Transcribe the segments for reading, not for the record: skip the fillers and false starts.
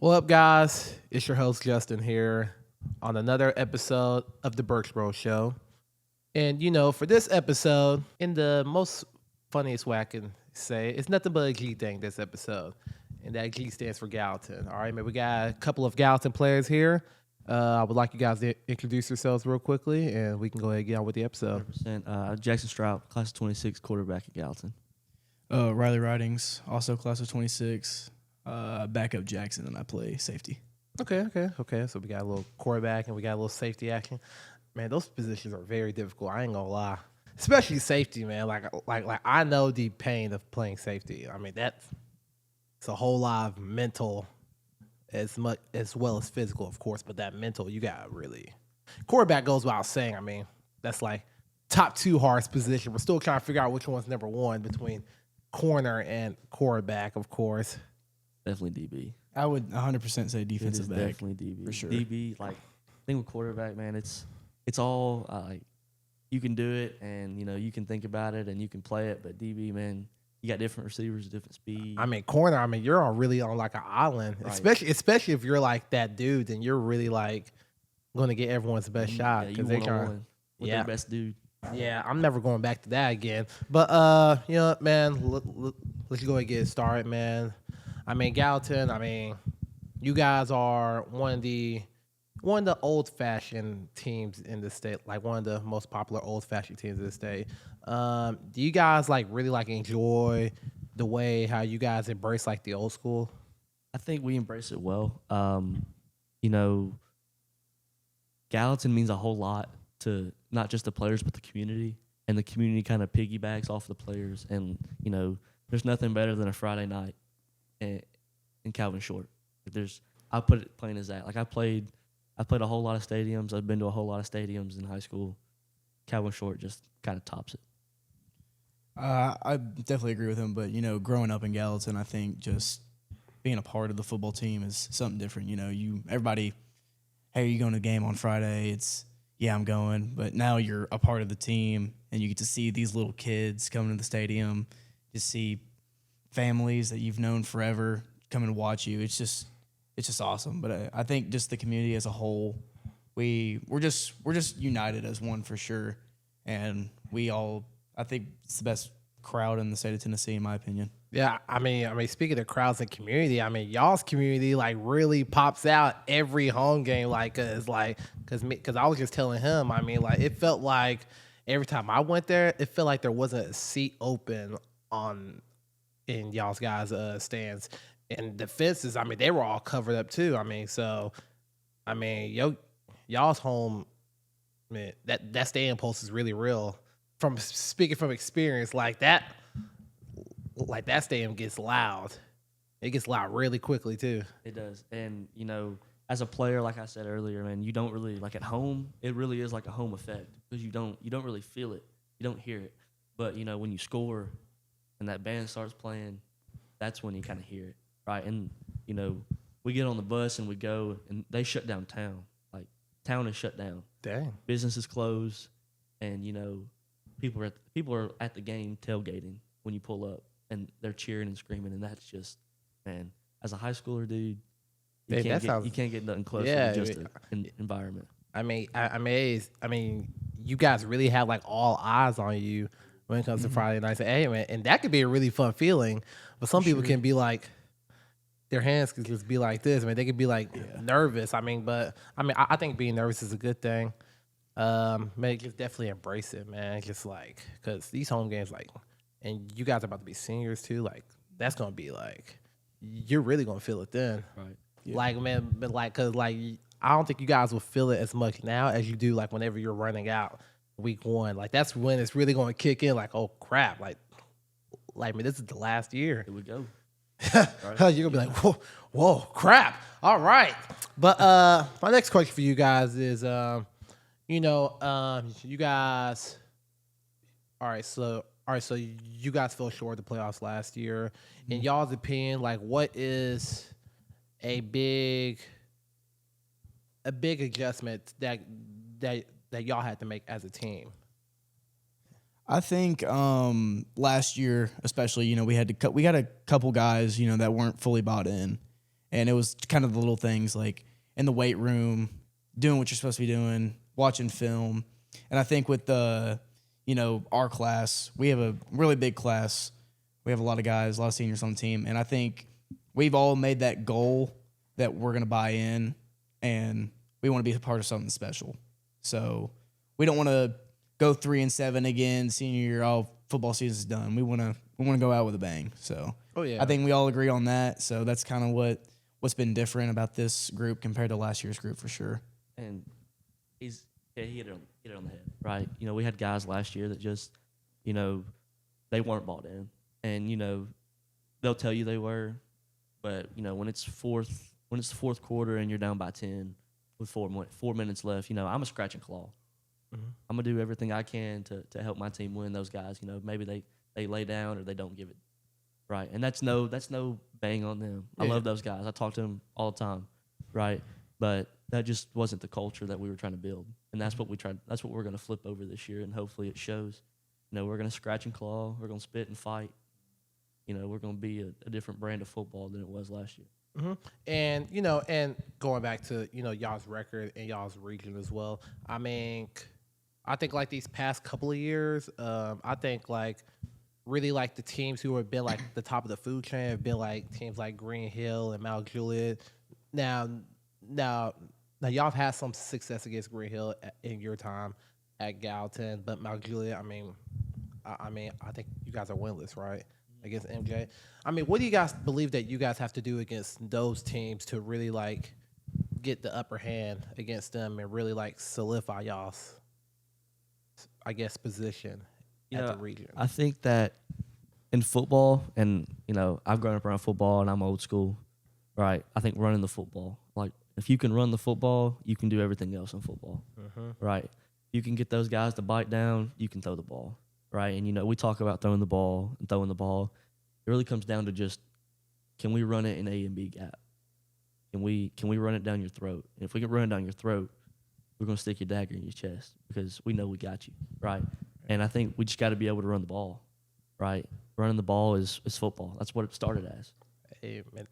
What up, guys? It's your host Justin here on another episode of the BurchBros Show. And for this episode, in the most funniest way I can say, it's nothing but a G thing this episode. And that G stands for Gallatin. All right, man, we got a couple of Gallatin players here. I would like you guys to introduce yourselves real quickly, and we can go ahead and get on with the episode. 100%. Jackson Strout, class of 26, quarterback at Gallatin. Riley Ridings, also class of 26, backup Jackson, and I play safety. Okay. So we got a little quarterback and we got a little safety action. Man, those positions are very difficult. I ain't gonna lie, especially safety, man. Like I know the pain of playing safety. I mean, it's a whole lot of mental, as much as well as physical, of course. But that mental, you got really. Quarterback goes without saying. I mean, that's like top two hardest position. We're still trying to figure out which one's number one between corner and quarterback, of course. Definitely DB. I would 100% say defensive back. Definitely DB. For sure. DB, thing with quarterback, man, it's all, you can do it and, you can think about it and you can play it. But DB, man, you got different receivers, different speed. I mean, corner, you're really on like an island, Right. especially if you're like that dude, then you're really like going to get everyone's best shot. Yeah, you 'cause they trying- one-on-one with yeah. their best dude. Yeah, I'm never going back to that again. But man, let's go ahead and get started, man. I mean, Gallatin. I mean, you guys are one of the old-fashioned teams in the state, like one of the most popular old-fashioned teams in the state. Do you guys really enjoy the way how you guys embrace like the old school? I think we embrace it well. You know, Gallatin means a whole lot to not just the players but the community, and the community kind of piggybacks off the players. And there's nothing better than a Friday night in Calvin Short. I'll put it plain as that. Like I played a whole lot of stadiums. I've been to a whole lot of stadiums in high school. Calvin Short just kind of tops it. I definitely agree with him, but, growing up in Gallatin, I think just being a part of the football team is something different. Everybody, hey, are you going to the game on Friday? Yeah, I'm going. But now you're a part of the team, and you get to see these little kids coming to the stadium, to see families that you've known forever come and watch you. It's just awesome. But I think just the community as a whole, we're just united as one for sure, and I think it's the best crowd in the state of Tennessee, in my opinion. Yeah, I mean, speaking of crowds and community, I mean, y'all's community really pops out every home game, cause I was just telling him, I mean, it felt like every time I went there, it felt like there wasn't a seat open in y'all's guys' stands, and the fences, I mean, they were all covered up too. I mean, y'all's home, man, that stadium post is really real. From speaking from experience, that stadium gets loud. It gets loud really quickly too. It does. And, as a player, like I said earlier, man, you don't really, at home, it really is like a home effect because you don't really feel it. You don't hear it. But, when you score and that band starts playing, that's when you kind of hear it, right? And, we get on the bus and we go and they shut down town. Town is shut down. Dang. Business is closed and, people are at the game tailgating when you pull up, and they're cheering and screaming, and that's just, man, as a high schooler, dude, you can't get nothing closer to just an environment. I mean, you guys really have all eyes on you when it comes to Friday nights. Hey, man, and that could be a really fun feeling, but some people can be their hands could just be like this. I mean, they could be nervous. I think being nervous is a good thing. Man, just definitely embrace it, man. Just because these home games, and you guys are about to be seniors too. That's gonna be you're really gonna feel it then. Right. Yeah. Man, but cause I don't think you guys will feel it as much now as you do whenever you're running out week one. That's when it's really gonna kick in. Oh crap! Man, this is the last year. Here we go. Right. You're gonna be whoa, crap! All right, but my next question for you guys is you guys. All right, so you guys fell short of the playoffs last year. In y'all's opinion, what is a big adjustment that y'all had to make as a team? I think last year, especially, we got a couple guys, that weren't fully bought in, And it was kind of the little things like in the weight room, doing what you're supposed to be doing, watching film. And I think with our class, we have a really big class. We have a lot of guys, a lot of seniors on the team. And I think we've all made that goal that we're going to buy in and we want to be a part of something special. So we don't want to go 3-7 again, senior year, all football season's done. We want to go out with a bang. So I think we all agree on that. So that's kind of what's been different about this group compared to last year's group for sure. And he hit it on the head, right? We had guys last year that just, they weren't bought in. And, they'll tell you they were, but, when it's the fourth quarter and you're down by 10 with 4 minutes left, I'm a scratch and claw. Mm-hmm. I'm going to do everything I can to help my team win. Those guys, maybe they lay down or they don't give it. Right. And that's no bang on them. Yeah. I love those guys. I talk to them all the time. Right. But that just wasn't the culture that we were trying to build. And that's what that's what we're going to flip over this year. And hopefully it shows. We're going to scratch and claw. We're going to spit and fight. We're going to be a different brand of football than it was last year. Mm-hmm. And, and going back to, y'all's record and y'all's region as well. I think like these past couple of years, I think like really like the teams who have been like the top of the food chain have been like teams like Green Hill and Mount Juliet. Now y'all have had some success against Green Hill in your time at Gallatin, but Mount Juliet, I think you guys are winless, right? Against MJ. What do you guys believe that you guys have to do against those teams to really like get the upper hand against them and really like solidify y'all's, I guess, position at the region? I think that in football, and I've grown up around football and I'm old school, right? I think running the football, like if you can run the football, you can do everything else in football, right? You can get those guys to bite down, you can throw the ball, right? And we talk about throwing the ball. It really comes down to just, can we run it in A and B gap? Can we run it down your throat? And if we can run it down your throat, we're going to stick your dagger in your chest because we know we got you, right? And I think we just got to be able to run the ball, right? Running the ball is football. That's what it started as. Amen.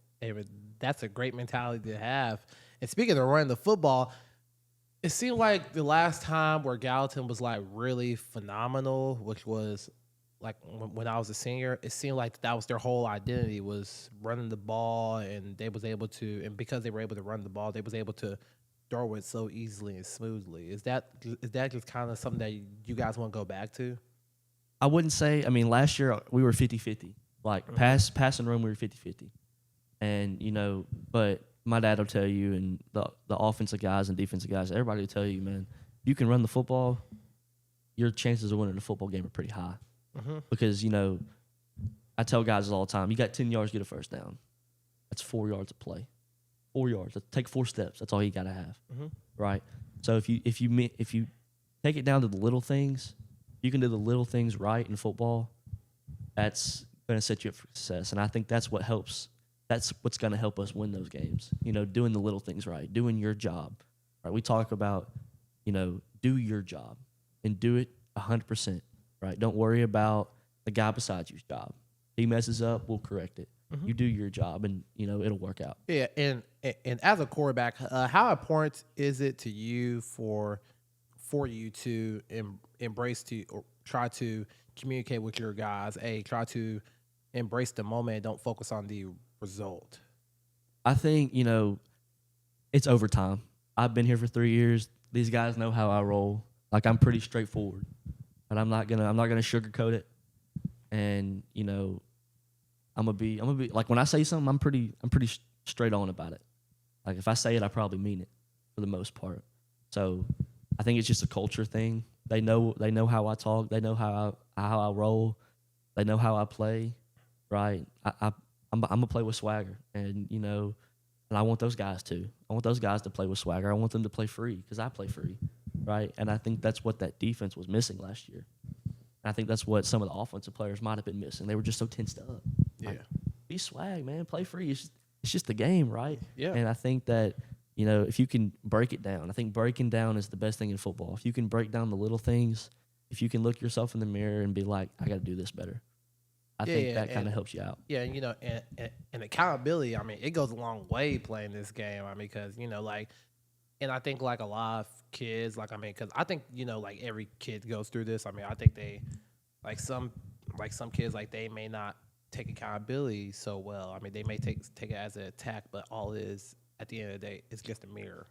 That's a great mentality to have. And speaking of running the football, it seemed like the last time where Gallatin was like really phenomenal, which was like when I was a senior, it seemed like that was their whole identity, was running the ball, and they was able to, and because they were able to run the ball, they was able to throw it so easily and smoothly. Is that just kind of something that you guys want to go back to? I wouldn't say. Last year we were 50-50. Like pass and run, we were 50-50. And but my dad will tell you, and the offensive guys and defensive guys, everybody will tell you, man, you can run the football, your chances of winning the football game are pretty high. Because I tell guys all the time, you got 10 yards, get a first down. That's 4 yards of play. 4 yards. Take 4 steps. That's all you got to have, right? So if you take it down to the little things, you can do the little things right in football. That's going to set you up for success, and I think that's what helps. That's what's going to help us win those games. Doing the little things right, doing your job. Right? We talk about, do your job and do it 100%. Right? Don't worry about the guy beside you's job. He messes up, we'll correct it. You do your job, and it'll work out. Yeah, and as a quarterback, how important is it to you for you to embrace or try to communicate with your guys? Try to embrace the moment and don't focus on the result. I think it's overtime. I've been here for 3 years. These guys know how I roll. Like, I'm pretty straightforward, and I'm not gonna sugarcoat it. And I'm gonna be like, when I say something, I'm pretty straight on about it. Like, if I say it, I probably mean it for the most part. So I think it's just a culture thing. They know how I talk. They know how I roll. They know how I play. Right. I'm gonna play with swagger, and and I want those guys to. I want those guys to play with swagger. I want them to play free because I play free, right? And I think that's what that defense was missing last year. And I think that's what some of the offensive players might have been missing. They were just so tensed up. Yeah. Like, be swag, man. Play free. It's just the game, right? Yeah. And I think that if you can break it down, I think breaking down is the best thing in football. If you can break down the little things, if you can look yourself in the mirror and be like, I got to do this better. I Yeah, think yeah, that kind and of helps you out. yeah, and accountability. I mean, it goes a long way playing this game. I mean, because and I think like a lot of kids, like I mean, because I think like every kid goes through this. I mean, I think they like some kids like they may not take accountability so well. I mean, they may take it as an attack, but all it is at the end of the day, it's just a mirror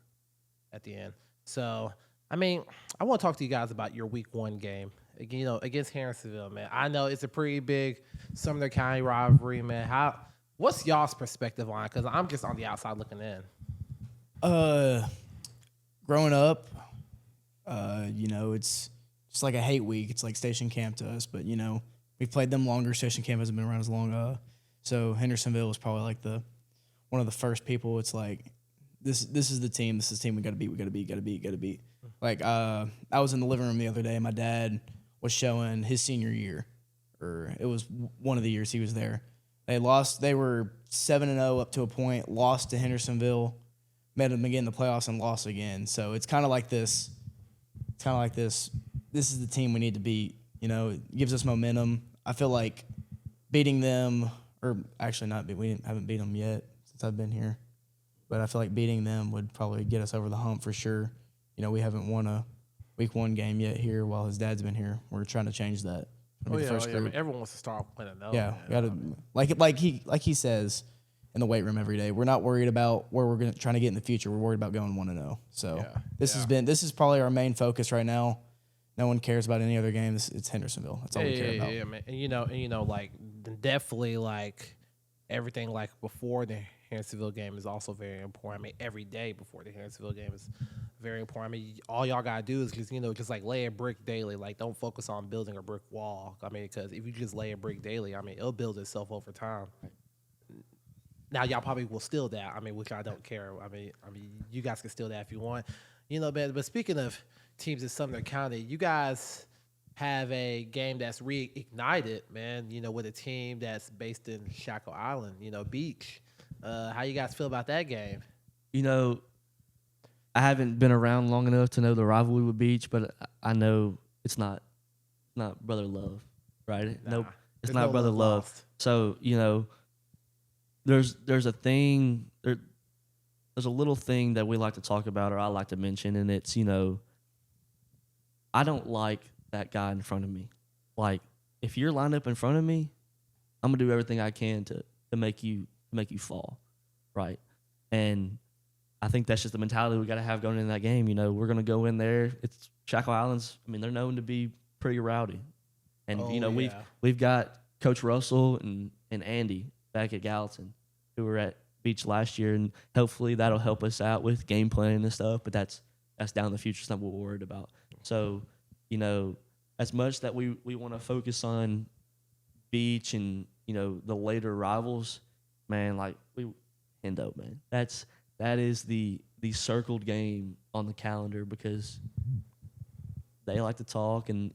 at the end. So, I mean, I want to talk to you guys about your week 1 game. Against Harrisonville, man. I know it's a pretty big Sumner County rivalry, man. What's y'all's perspective on it? Because I'm just on the outside looking in. Growing up, it's just like a hate week. It's like station camp to us, but we've played them longer. Station camp hasn't been around as long. So Hendersonville was probably like one of the first people. It's like this is the team. This is the team we got to beat. We got to beat. Got to beat. Got to beat. Like I was in the living room the other day, and my dad was showing his senior year, or it was one of the years he was there. They lost. They were 7-0 up to a point. Lost to Hendersonville. Met them again in the playoffs and lost again. So it's kind of like this. It's kind of like this. This is the team we need to beat. It gives us momentum. I feel like beating them, or actually not. Haven't beat them yet since I've been here, but I feel like beating them would probably get us over the hump for sure. We haven't won a week 1 game yet here while his dad's been here. We're trying to change that. Oh yeah, I mean, everyone wants to start winning though. Yeah, man. we got to like he says in the weight room every day. We're not worried about where we're trying to get in the future. We're worried about going 1-0. So this is probably our main focus right now. No one cares about any other games. It's Hendersonville. That's all we care about. Yeah, man. And like definitely like everything like before the Hendersonville game is also very important. I mean, every day before the Hendersonville game is very important. I mean, all y'all gotta do is just like lay a brick daily. Like, don't focus on building a brick wall. I mean, because if you just lay a brick daily, I mean, it'll build itself over time. Now, y'all probably will steal that. I mean, which I don't care. I mean, you guys can steal that if you want. Man. But speaking of teams in Sumner County, you guys have a game that's reignited, man. With a team that's based in Shackle Island, Beach. How you guys feel about that game? I haven't been around long enough to know the rivalry with Beach, but I know it's not brother love, right? Nah, Nope, it's there's not no brother love love. lost. So there's a thing there's a little thing that we like to talk about, or I like to mention, and it's I don't like that guy in front of me. Like, if you're lined up in front of me, I'm gonna do everything I can to make you fall, right? And I think that's just the mentality we got to have going into that game. We're going to go in there. It's Shackle Islands. I mean, they're known to be pretty rowdy. And, we've got Coach Russell and Andy back at Gallatin who were at Beach last year, and hopefully that'll help us out with game planning and stuff, but that's down the future. It's not what we're worried about. So, as much that we want to focus on Beach and, the later rivals, man, like Hendo, man. That is the circled game on the calendar because they like to talk and,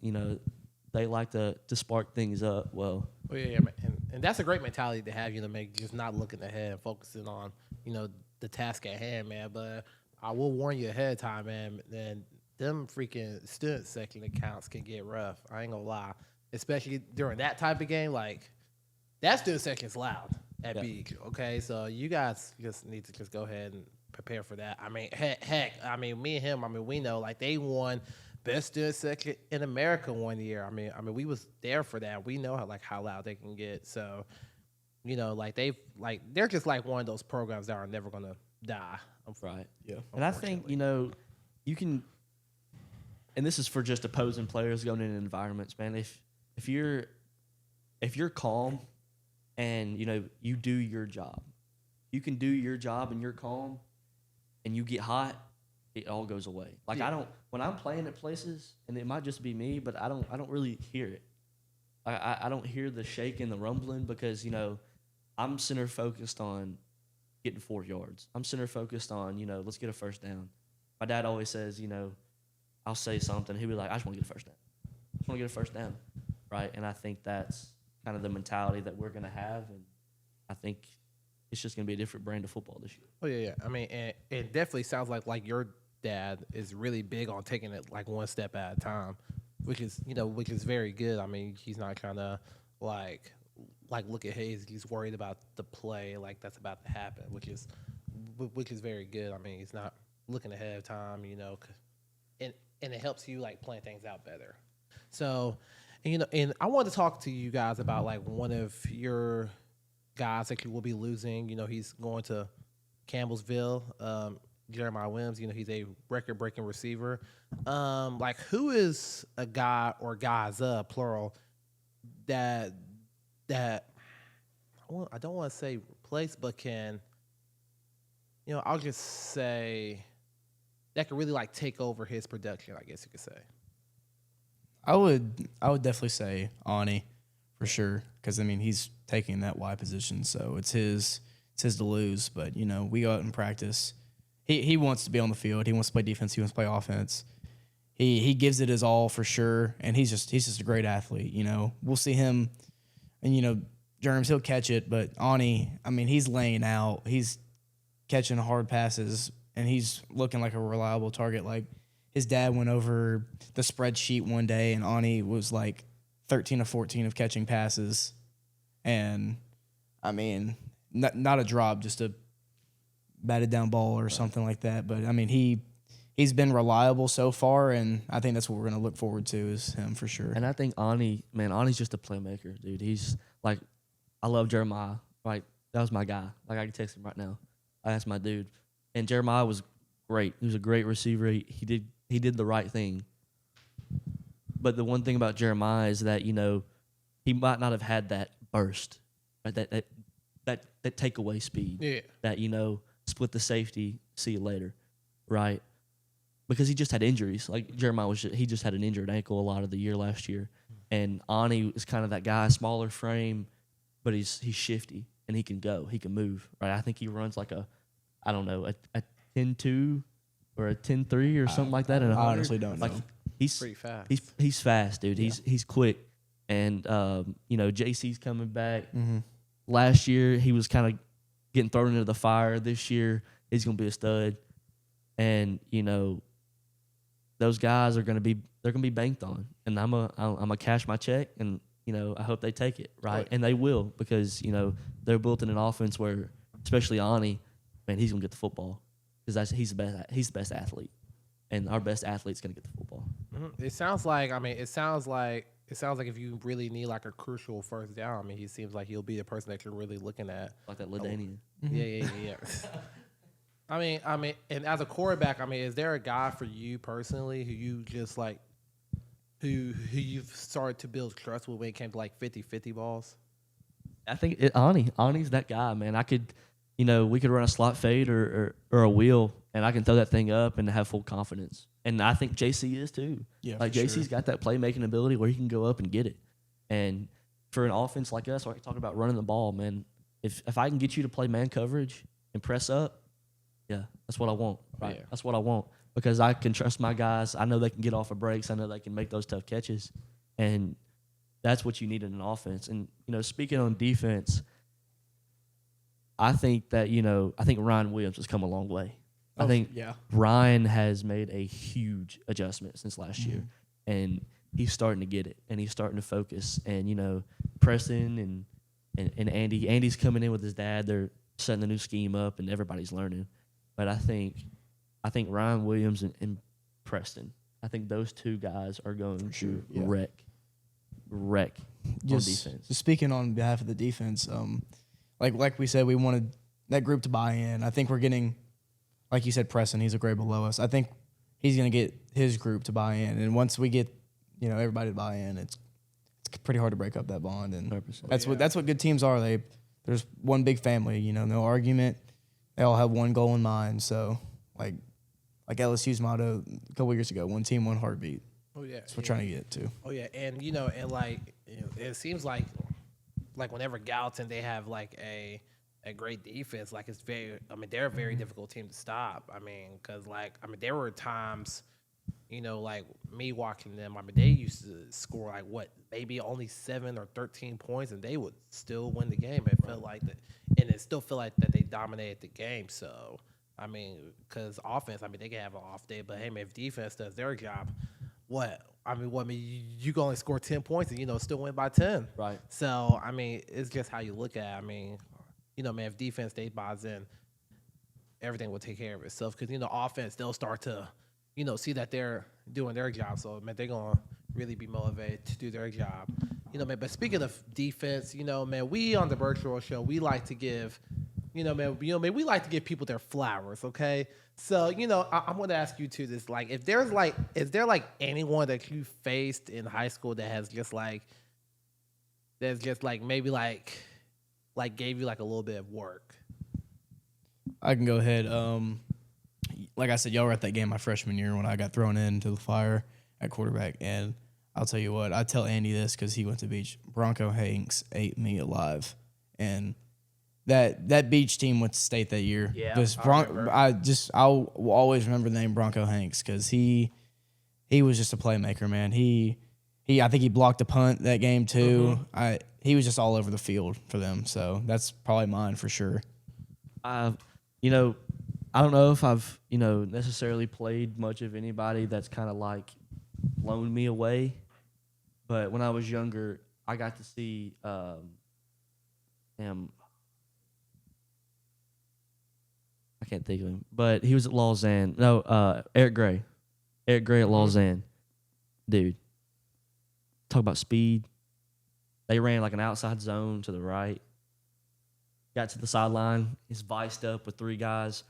they like to spark things up. Well, yeah, man. And that's a great mentality to have, make just not looking ahead and focusing on, the task at hand, man. But I will warn you ahead of time, man. And them freaking student section accounts can get rough. I ain't gonna lie, especially during that type of game. Like, that student section's loud at Beach. Okay, so you guys just need to just go ahead and prepare for that. I mean, heck, I mean, me and him, I mean, we know like they won best student section in America one year. I mean, we was there for that. We know how loud they can get. So, like they're just like one of those programs that are never gonna die. Right. Yeah. And I think you can, and this is for just opposing players going in environments, man. If you're calm and you do your job, you can do your job and you're calm, and you get hot, it all goes away. Like, Yeah. When I'm playing at places, and it might just be me, but I don't really hear it. I don't hear the shaking, the rumbling, because I'm center focused on getting 4 yards. I'm center focused on let's get a first down. My dad always says I'll say something, he'll be like, I just want to get a first down. I just want to get a first down, right? And I think that's kind of the mentality that we're going to have, and I think it's just going to be a different brand of football this year. Oh yeah. I mean, and it definitely sounds like your dad is really big on taking it like one step at a time, which is very good. I mean, he's not trying to like like look at Hayes. He's worried about the play like that's about to happen, which is very good. I mean, he's not looking ahead of time, and it helps you like plan things out better. So, and I wanted to talk to you guys about like one of your guys that you will be losing. He's going to Campbellsville. Jeremiah Williams. He's a record-breaking receiver. Like, who is a guy or guys, plural, that I don't want to say replace, but can, I'll just say that could really like take over his production, I guess you could say. I would definitely say Ani for sure, because I mean he's taking that wide position, so it's his to lose. But we go out and practice. He wants to be on the field. He wants to play defense. He wants to play offense. He gives it his all for sure, and he's just a great athlete. We'll see him, and Germs, he'll catch it, but Ani, I mean, he's laying out. He's catching hard passes, and he's looking like a reliable target. Like, his dad went over the spreadsheet one day, and Ani was like 13 or 14 of catching passes. And, I mean, not a drop, just a batted down ball or something like that. But, I mean, he's been reliable so far, and I think that's what we're going to look forward to is him for sure. And I think Ani's just a playmaker, dude. He's like, I love Jeremiah. Like, that was my guy. Like, I can text him right now. That's my dude. And Jeremiah was great. He was a great receiver. He did the right thing. But the one thing about Jeremiah is that, he might not have had that burst, right? That takeaway speed. Yeah. That, split the safety, see you later, right? Because he just had injuries. Like, Jeremiah he just had an injured ankle a lot of the year last year. And Ani is kind of that guy, smaller frame, but he's shifty and he can go. He can move, right? I think he runs like a 10-2 or a 10-3 or something like that. I honestly don't know. Like, He's pretty fast. He's fast, dude. Yeah. He's quick. And, JC's coming back. Mm-hmm. Last year, he was kind of getting thrown into the fire. This year, he's going to be a stud. And, those guys are going to be banked on. And I'm gonna cash my check, and, I hope they take it, right? And they will, because, they're built in an offense where, especially Ani, man, he's going to get the football because he's the best athlete. And our best athlete's going to get the football. Mm-hmm. It sounds like if you really need like a crucial first down, he seems like he'll be the person that you're really looking at. Like that Ladanian. Yeah. I mean, and as a quarterback, is there a guy for you personally who you just like, who you've started to build trust with when it came to like 50-50 balls? I think Ani's that guy, man. I could, we could run a slot fade or a wheel, and I can throw that thing up and have full confidence. And I think JC is too. Yeah, like JC's got that playmaking ability where he can go up and get it. And for an offense like us, like talking about running the ball, man, if I can get you to play man coverage and press up, yeah, that's what I want. Right, Yeah. That's what I want, because I can trust my guys. I know they can get off of breaks. I know they can make those tough catches, and that's what you need in an offense. And speaking on defense, I think that Ryan Williams has come a long way. I think Ryan has made a huge adjustment since last year, and he's starting to get it, and he's starting to focus. And Preston and Andy's coming in with his dad. They're setting the new scheme up, and everybody's learning. But I think Ryan Williams and Preston, I think those two guys are going to wreck on defense. Just speaking on behalf of the defense, like we said, we wanted that group to buy in. I think we're getting, like you said, Preston, he's a grade below us. I think he's going to get his group to buy in. And once we get, everybody to buy in, it's pretty hard to break up that bond. And 100%. that's what good teams are. There's one big family, no argument. They all have one goal in mind. So, like LSU's motto a couple years ago, one team, one heartbeat. Oh yeah, that's what we're trying to get to. Oh yeah, and it seems like whenever Gallatin they have like a great defense, like it's very. They're a very difficult team to stop. Because there were times, like me watching them. They used to score maybe only 7 or 13 points, and they would still win the game. It felt like that, and it still felt like that they dominated the game. So because offense, they can have an off day, but hey, man, if defense does their job, what? You can only score 10 points and, still win by 10. Right. So, it's just how you look at it. Man, if defense, they buys in, everything will take care of itself. Because, offense, they'll start to, see that they're doing their job. So, man, they're going to really be motivated to do their job. Man, but speaking of defense, man, we on the BurchBros show, we like to give, we like to give people their flowers, okay? So, I'm going to ask you too this, like, is there anyone that you faced in high school that has just maybe gave you like a little bit of work? I can go ahead. Like I said, y'all were at that game my freshman year when I got thrown into the fire at quarterback, and I'll tell you what, I tell Andy this because he went to Beach. Bronco Hanks ate me alive, and that Beach team went to state that year. Yeah, I'll always remember the name Bronco Hanks because he was just a playmaker, man. I think he blocked a punt that game too. He was just all over the field for them, so that's probably mine for sure. I don't know if I've, necessarily played much of anybody that's kind of like blown me away. But when I was younger, I got to see him. I can't think of him, but he was at Lausanne. No, Eric Gray. Eric Gray at Lausanne. Dude, talk about speed. They ran like an outside zone to the right. Got to the sideline. He's viced up with 3 guys.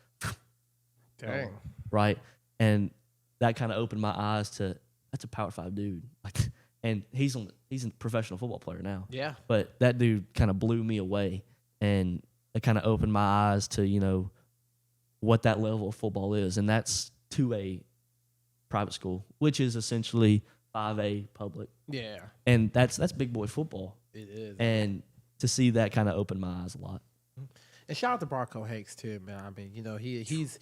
Dang. Right. And that kind of opened my eyes to that's a Power 5 dude. And he's a professional football player now. Yeah. But that dude kind of blew me away. And it kind of opened my eyes to, what that level of football is. And that's 2A private school, which is essentially 5A public. Yeah. And that's big boy football. It is. And to see that kind of opened my eyes a lot. And shout out to Bronco Hanks too, man. He's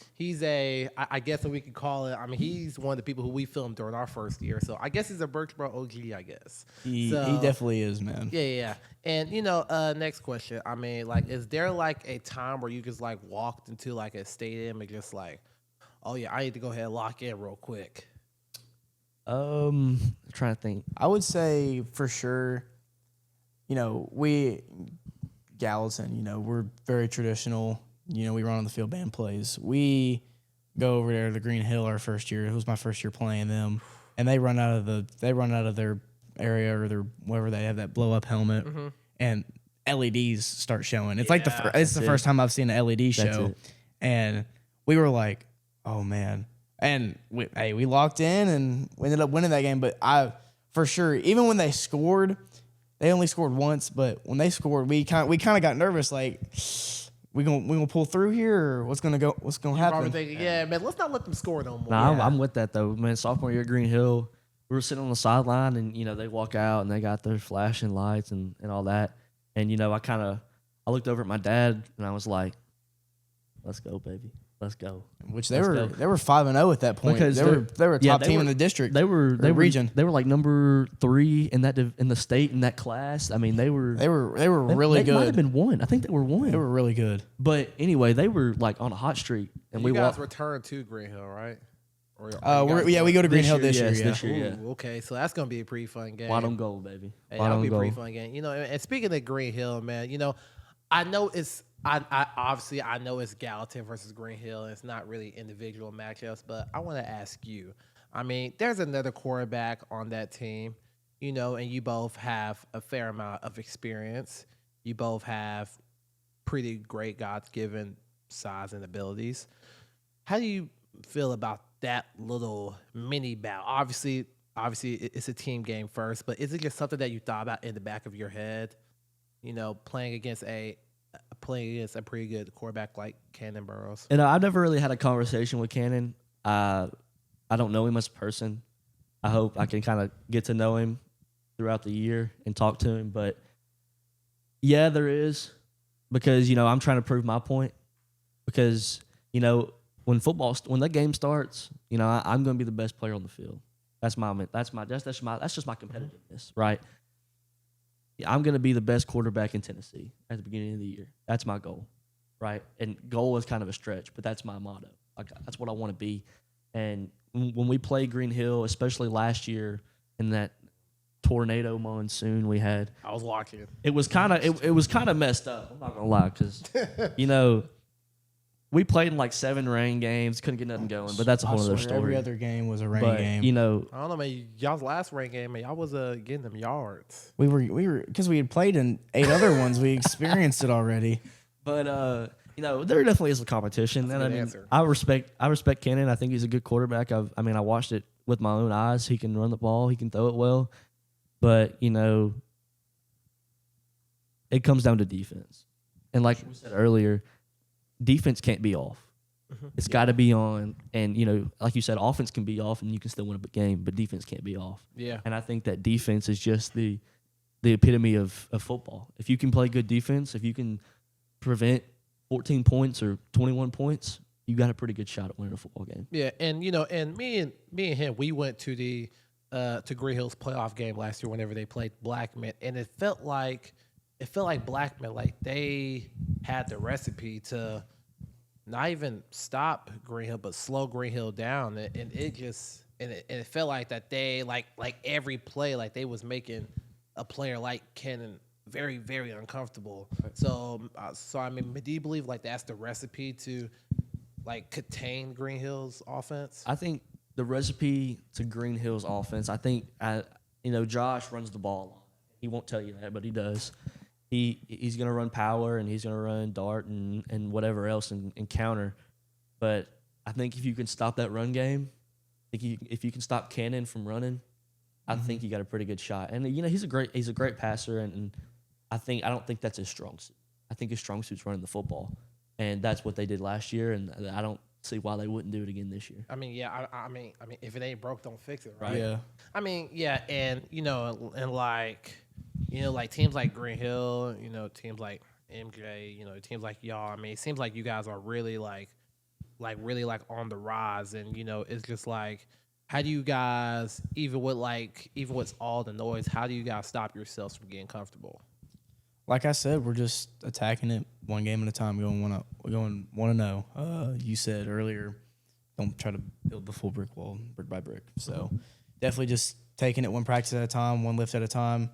I guess what we could call it. He's one of the people who we filmed during our first year. So I guess he's a BurchBros OG, I guess. He definitely is, man. Yeah. And next question. Is there like a time where you just like walked into like a stadium and just like, oh yeah, I need to go ahead and lock in real quick? I'm trying to think. I would say for sure, we Gallatin, we're very traditional. We run on the field, band plays. We go over there to Green Hill our first year. It was my first year playing them, and they run out of their area or their wherever they have that blow up helmet, and LEDs start showing. It's it's the first time I've seen an LED show, and we were like, oh man. And we locked in and we ended up winning that game. But for sure, even when they scored, they only scored once. But when they scored, we kind of got nervous. Like, we gonna pull through here, or what's gonna happen? Probably thinking, yeah, man, let's not let them score no more. Nah, I'm with that though, man. Sophomore year at Green Hill, we were sitting on the sideline, and they walk out and they got their flashing lights and all that. And I looked over at my dad and I was like, "Let's go, baby." Let's go. Which they were 5-0 at that point. Because they were a top team in the district. They were region. They were like number 3 in the state in that class. They were really good. They might have been 1. I think they were 1. They were really good. But anyway, they were like on a hot streak, and you guys returned to Green Hill, right? We go to Green Hill this year. This year, yeah. Ooh, okay, so that's gonna be a pretty fun game. White on gold, baby. Hey, that'll be a pretty fun game. And speaking of Green Hill, man, I know it's obviously I know it's Gallatin versus Green Hill, and it's not really individual matchups, but I want to ask you. There's another quarterback on that team, and you both have a fair amount of experience. You both have pretty great God-given size and abilities. How do you feel about that little mini battle? Obviously it's a team game first, but is it just something that you thought about in the back of your head? Playing against a pretty good quarterback like Cannon Burrows. And I've never really had a conversation with Cannon. I don't know him as a person. I hope I can kind of get to know him throughout the year and talk to him. But yeah, there is, because I'm trying to prove my point. Because when that game starts, I'm going to be the best player on the field. That's just my competitiveness, right? I'm going to be the best quarterback in Tennessee at the beginning of the year. That's my goal, right? And goal is kind of a stretch, but that's my motto. That's what I want to be. And when we played Green Hill, especially last year in that tornado monsoon we had, I was watching. it was kind of messed up. I'm not gonna lie, because we played in like 7 rain games, couldn't get nothing going. But that's a whole other story. Every other game was a rain but game. I don't know, man. Y'all's last rain game, man. Y'all was getting them yards. We were because we had played in 8 other ones. We experienced it already. But there definitely is a competition, That's a and good answer. I respect Kennan. I think he's a good quarterback. I watched it with my own eyes. He can run the ball. He can throw it well. But it comes down to defense, and like we said earlier, defense can't be off. It's got to be on. And, like you said, offense can be off and you can still win a game, but defense can't be off. Yeah. And I think that defense is just the epitome of football. If you can play good defense, if you can prevent 14 points or 21 points, you got a pretty good shot at winning a football game. Yeah, and and me and him, we went to the to Green Hill's playoff game last year whenever they played Blackman, and it felt like Blackman, like they had the recipe to not even stop Green Hill, but slow Green Hill down, and it felt like that they like every play, like they was making a player like Kennan very, very uncomfortable. So I mean, do you believe like that's the recipe to like contain Green Hill's offense? I think the recipe to Green Hill's offense, I think Josh runs the ball a lot. He won't tell you that, but he does. He's going to run power and he's going to run dart and whatever else and counter. But I think if you can stop that run game, if you can stop Cannon from running, I think you got a pretty good shot. And he's a great passer, and I don't think that's his strong suit. I think his strong suit's running the football, and that's what they did last year. And I don't see why they wouldn't do it again this year. I mean, yeah. I mean, if it ain't broke, don't fix it, right? Yeah. I mean, yeah, and like teams like Green Hill, teams like MJ, teams like y'all. I mean, it seems like you guys are really really on the rise, and it's just like, how do you guys, even with all the noise, how do you guys stop yourselves from getting comfortable? Like I said, we're just attacking it one game at a time. We're going 1-0. You said earlier, don't try to build the full brick wall brick by brick. So definitely just taking it one practice at a time, one lift at a time,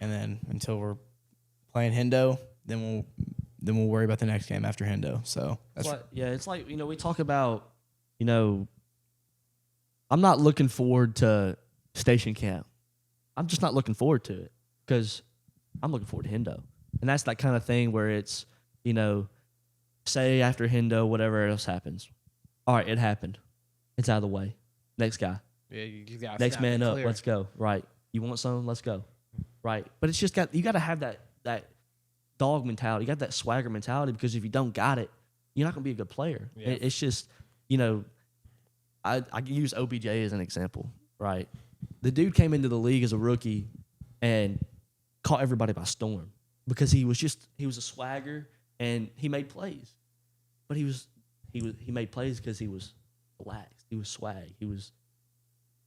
and then until we're playing Hendo, then we'll worry about the next game after Hendo. So that's it's like we talk about I'm not looking forward to station camp. I'm just not looking forward to it because I'm looking forward to Hendo. And that's that kind of thing where it's, say after Hendo, whatever else happens. All right, it happened. It's out of the way. Next guy. Yeah, you got next man up. Let's go. Right. You want some? Let's go. Right. But it's just you got to have that dog mentality. You got that swagger mentality, because if you don't got it, you're not going to be a good player. Yeah. It's just, I use OBJ as an example, right? The dude came into the league as a rookie and caught everybody by storm because he was a swagger and he made plays. But he made plays because he was relaxed. He was swag. He was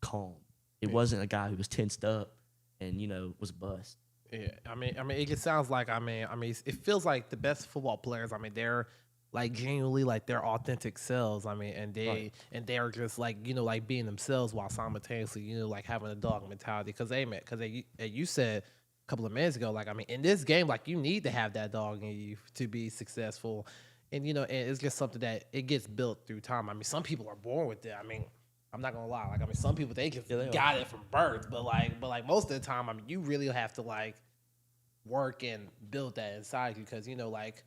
calm. It wasn't a guy who was tensed up and, was a bust. Yeah, I mean, it just sounds like, it feels like the best football players, they're like genuinely like their authentic selves. And they are just like, like being themselves while simultaneously, like having a dog mentality. Because you said a couple of minutes ago, like, in this game, like, you need to have that dog in you to be successful. And, and it's just something that it gets built through time. Some people are born with it. I'm not gonna lie. Like, some people, they just got it from birth. But most of the time, you really have to like work and build that inside you, because like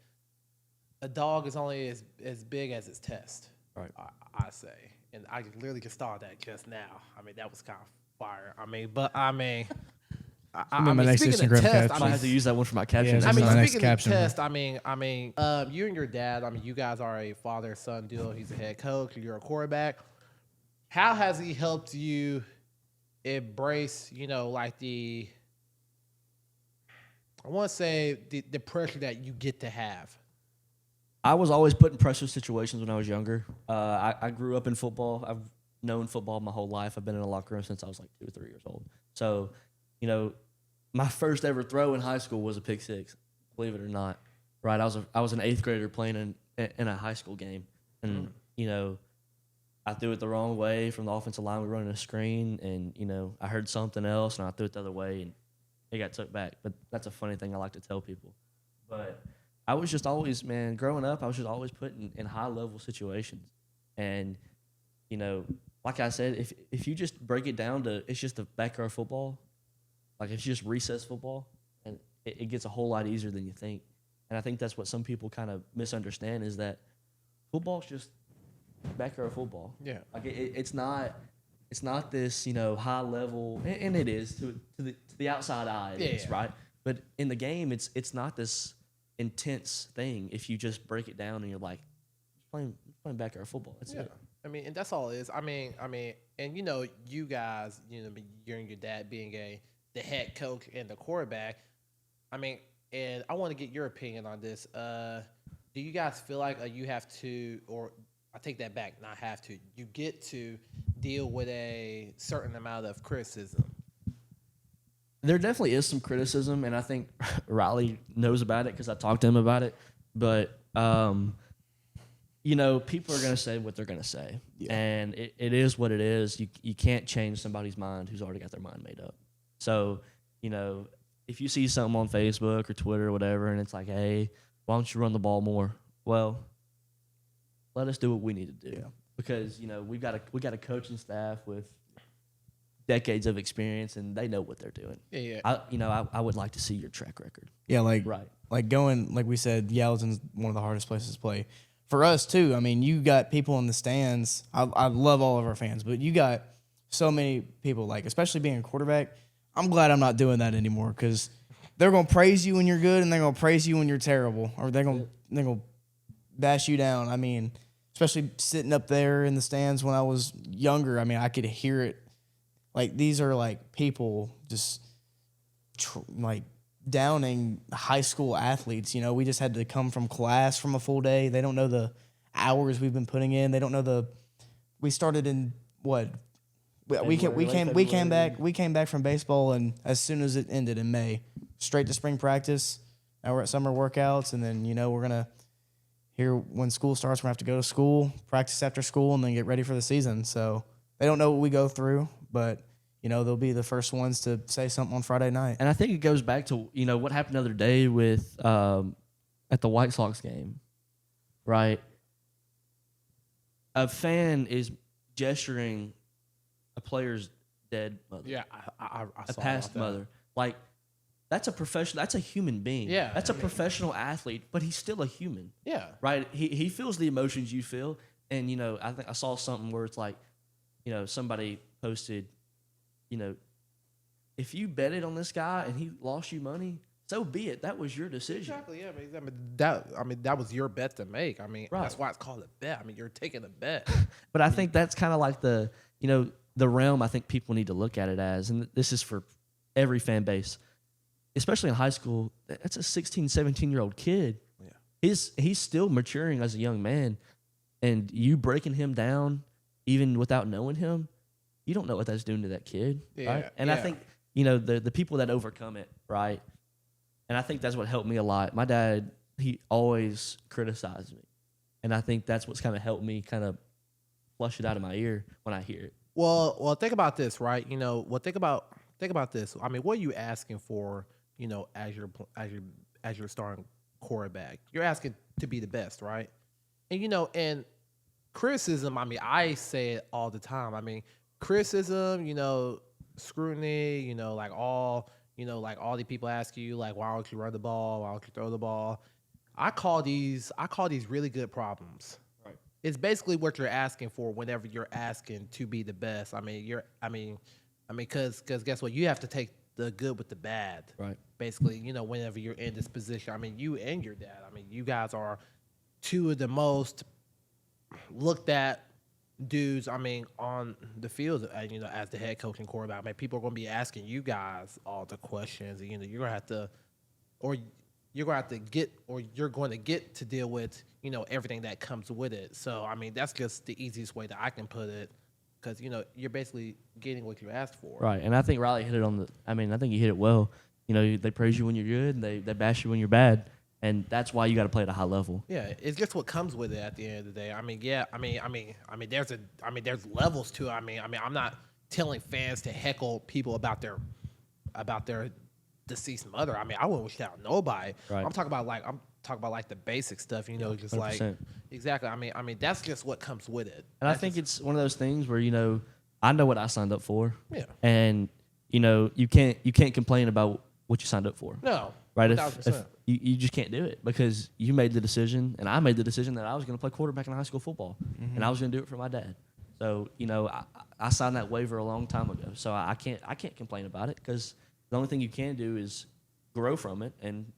a dog is only as big as its test. Right. I say, and I literally just thought that just now. That was kind of fire. my next speaking Instagram of test, caption. I have to use that one for my caption. Yeah, my next speaking of caption. test, you and your dad, you guys are a father-son duo. He's a head coach. You're a quarterback. How has he helped you embrace, like I want to say the pressure that you get to have? I was always put in pressure situations when I was younger. I grew up in football. I've known football my whole life. I've been in a locker room since I was like 2 or 3 years old. So, my first ever throw in high school was a pick six, believe it or not. Right? I was an 8th grader playing in a high school game. And, I threw it the wrong way from the offensive line. We were running a screen, and I heard something else, and I threw it the other way, and it got took back. But that's a funny thing I like to tell people. But I was just always, man, growing up, I was just always put in high level situations, and like I said, if you just break it down to it's just a backyard football, like it's just recess football, and it gets a whole lot easier than you think. And I think that's what some people kind of misunderstand is that football's just backyard football. Yeah. Like it's not this high level, and it is to the outside eye, it is, right? But in the game, it's not this intense thing. If you just break it down and you're like playing backyard football, that's it. I mean, and that's all it is. I mean, and you guys, you and your dad being the head coach and the quarterback. I mean, and I want to get your opinion on this. Do you guys feel like you have to, or I take that back, not have to, you get to deal with a certain amount of criticism? There definitely is some criticism, and I think Riley knows about it because I talked to him about it. But people are going to say what they're going to say. Yeah. And it is what it is. You can't change somebody's mind who's already got their mind made up. So, if you see something on Facebook or Twitter or whatever, and it's like, hey, why don't you run the ball more? Well, let us do what we need to do. Yeah. Because, we got a coaching staff with decades of experience, and they know what they're doing. Yeah. I would like to see your track record. Yeah, like going, like we said, Gallatin's one of the hardest places to play. For us, too, I mean, you got people in the stands. I love all of our fans, but you got so many people, like, especially being a quarterback. I'm glad I'm not doing that anymore because they're going to praise you when you're good and they're going to praise you when you're terrible, or they're going to bash you down. I mean, especially sitting up there in the stands when I was younger, I mean, I could hear it. Like, these are, like, people just, downing high school athletes. We just had to come from class from a full day. They don't know the hours we've been putting in. They don't know we started in what? We came back from baseball, and as soon as it ended in May, straight to spring practice. Now we're at summer workouts, and then we're gonna here when school starts. We're gonna have to go to school, practice after school, and then get ready for the season. So they don't know what we go through, but they'll be the first ones to say something on Friday night. And I think it goes back to what happened the other day with at the White Sox game, right? A fan is gesturing a player's dead mother. Yeah, I a saw past mother. Like, that's a professional. That's a human being. Yeah, that's a professional athlete, but he's still a human. Yeah, right. He feels the emotions you feel, and I think I saw something where it's like, somebody posted, if you betted on this guy and he lost you money, so be it. That was your decision. Exactly. Yeah, that was your bet to make. I mean, That's why it's called a bet. I mean, you're taking a bet. But I think that's kind of like the realm I think people need to look at it as, and this is for every fan base, especially in high school. That's a 16, 17-year-old kid. Yeah. He's still maturing as a young man, and you breaking him down even without knowing him, you don't know what that's doing to that kid, right? And I think, the people that overcome it, right? And I think that's what helped me a lot. My dad, he always criticized me, and I think that's what's kind of helped me kind of flush it out of my ear when I hear it. Well, think about this, right? Think about this. I mean, what are you asking for? As your starting quarterback, you're asking to be the best, right? And and criticism. I mean, I say it all the time. I mean, criticism. Scrutiny. Like all the people ask you, like, why don't you run the ball? Why don't you throw the ball? I call these really good problems. Right. It's basically what you're asking for whenever you're asking to be the best. I mean, because guess what? You have to take the good with the bad. Right. Basically, whenever you're in this position. I mean, you and your dad. I mean, you guys are two of the most looked at dudes, on the field, as the head coach and quarterback. I mean, people are going to be asking you guys all the questions. And, you're going to have to, or you're going to get to deal with, everything that comes with it. So, I mean, that's just the easiest way that I can put it, because, you're basically getting what you asked for. Right, and I think Riley hit it I think he hit it well. They praise you when you're good, and they bash you when you're bad. and that's why you got to play at a high level. Yeah, it's just what comes with it at the end of the day. I mean, yeah, there's levels to it. I'm not telling fans to heckle people about their deceased mother. I mean, I wouldn't wish that on nobody. Right. I'm talking about like the basic stuff, just 100%. like exactly. I mean that's just what comes with it. And I think it's one of those things where I know what I signed up for. Yeah. And you can't complain about what you signed up for. No. Right? 1000%. If you just can't do it because you made the decision, and I made the decision that I was going to play quarterback in high school football, and I was going to do it for my dad. So I signed that waiver a long time ago. So I can't complain about it because the only thing you can do is grow from it and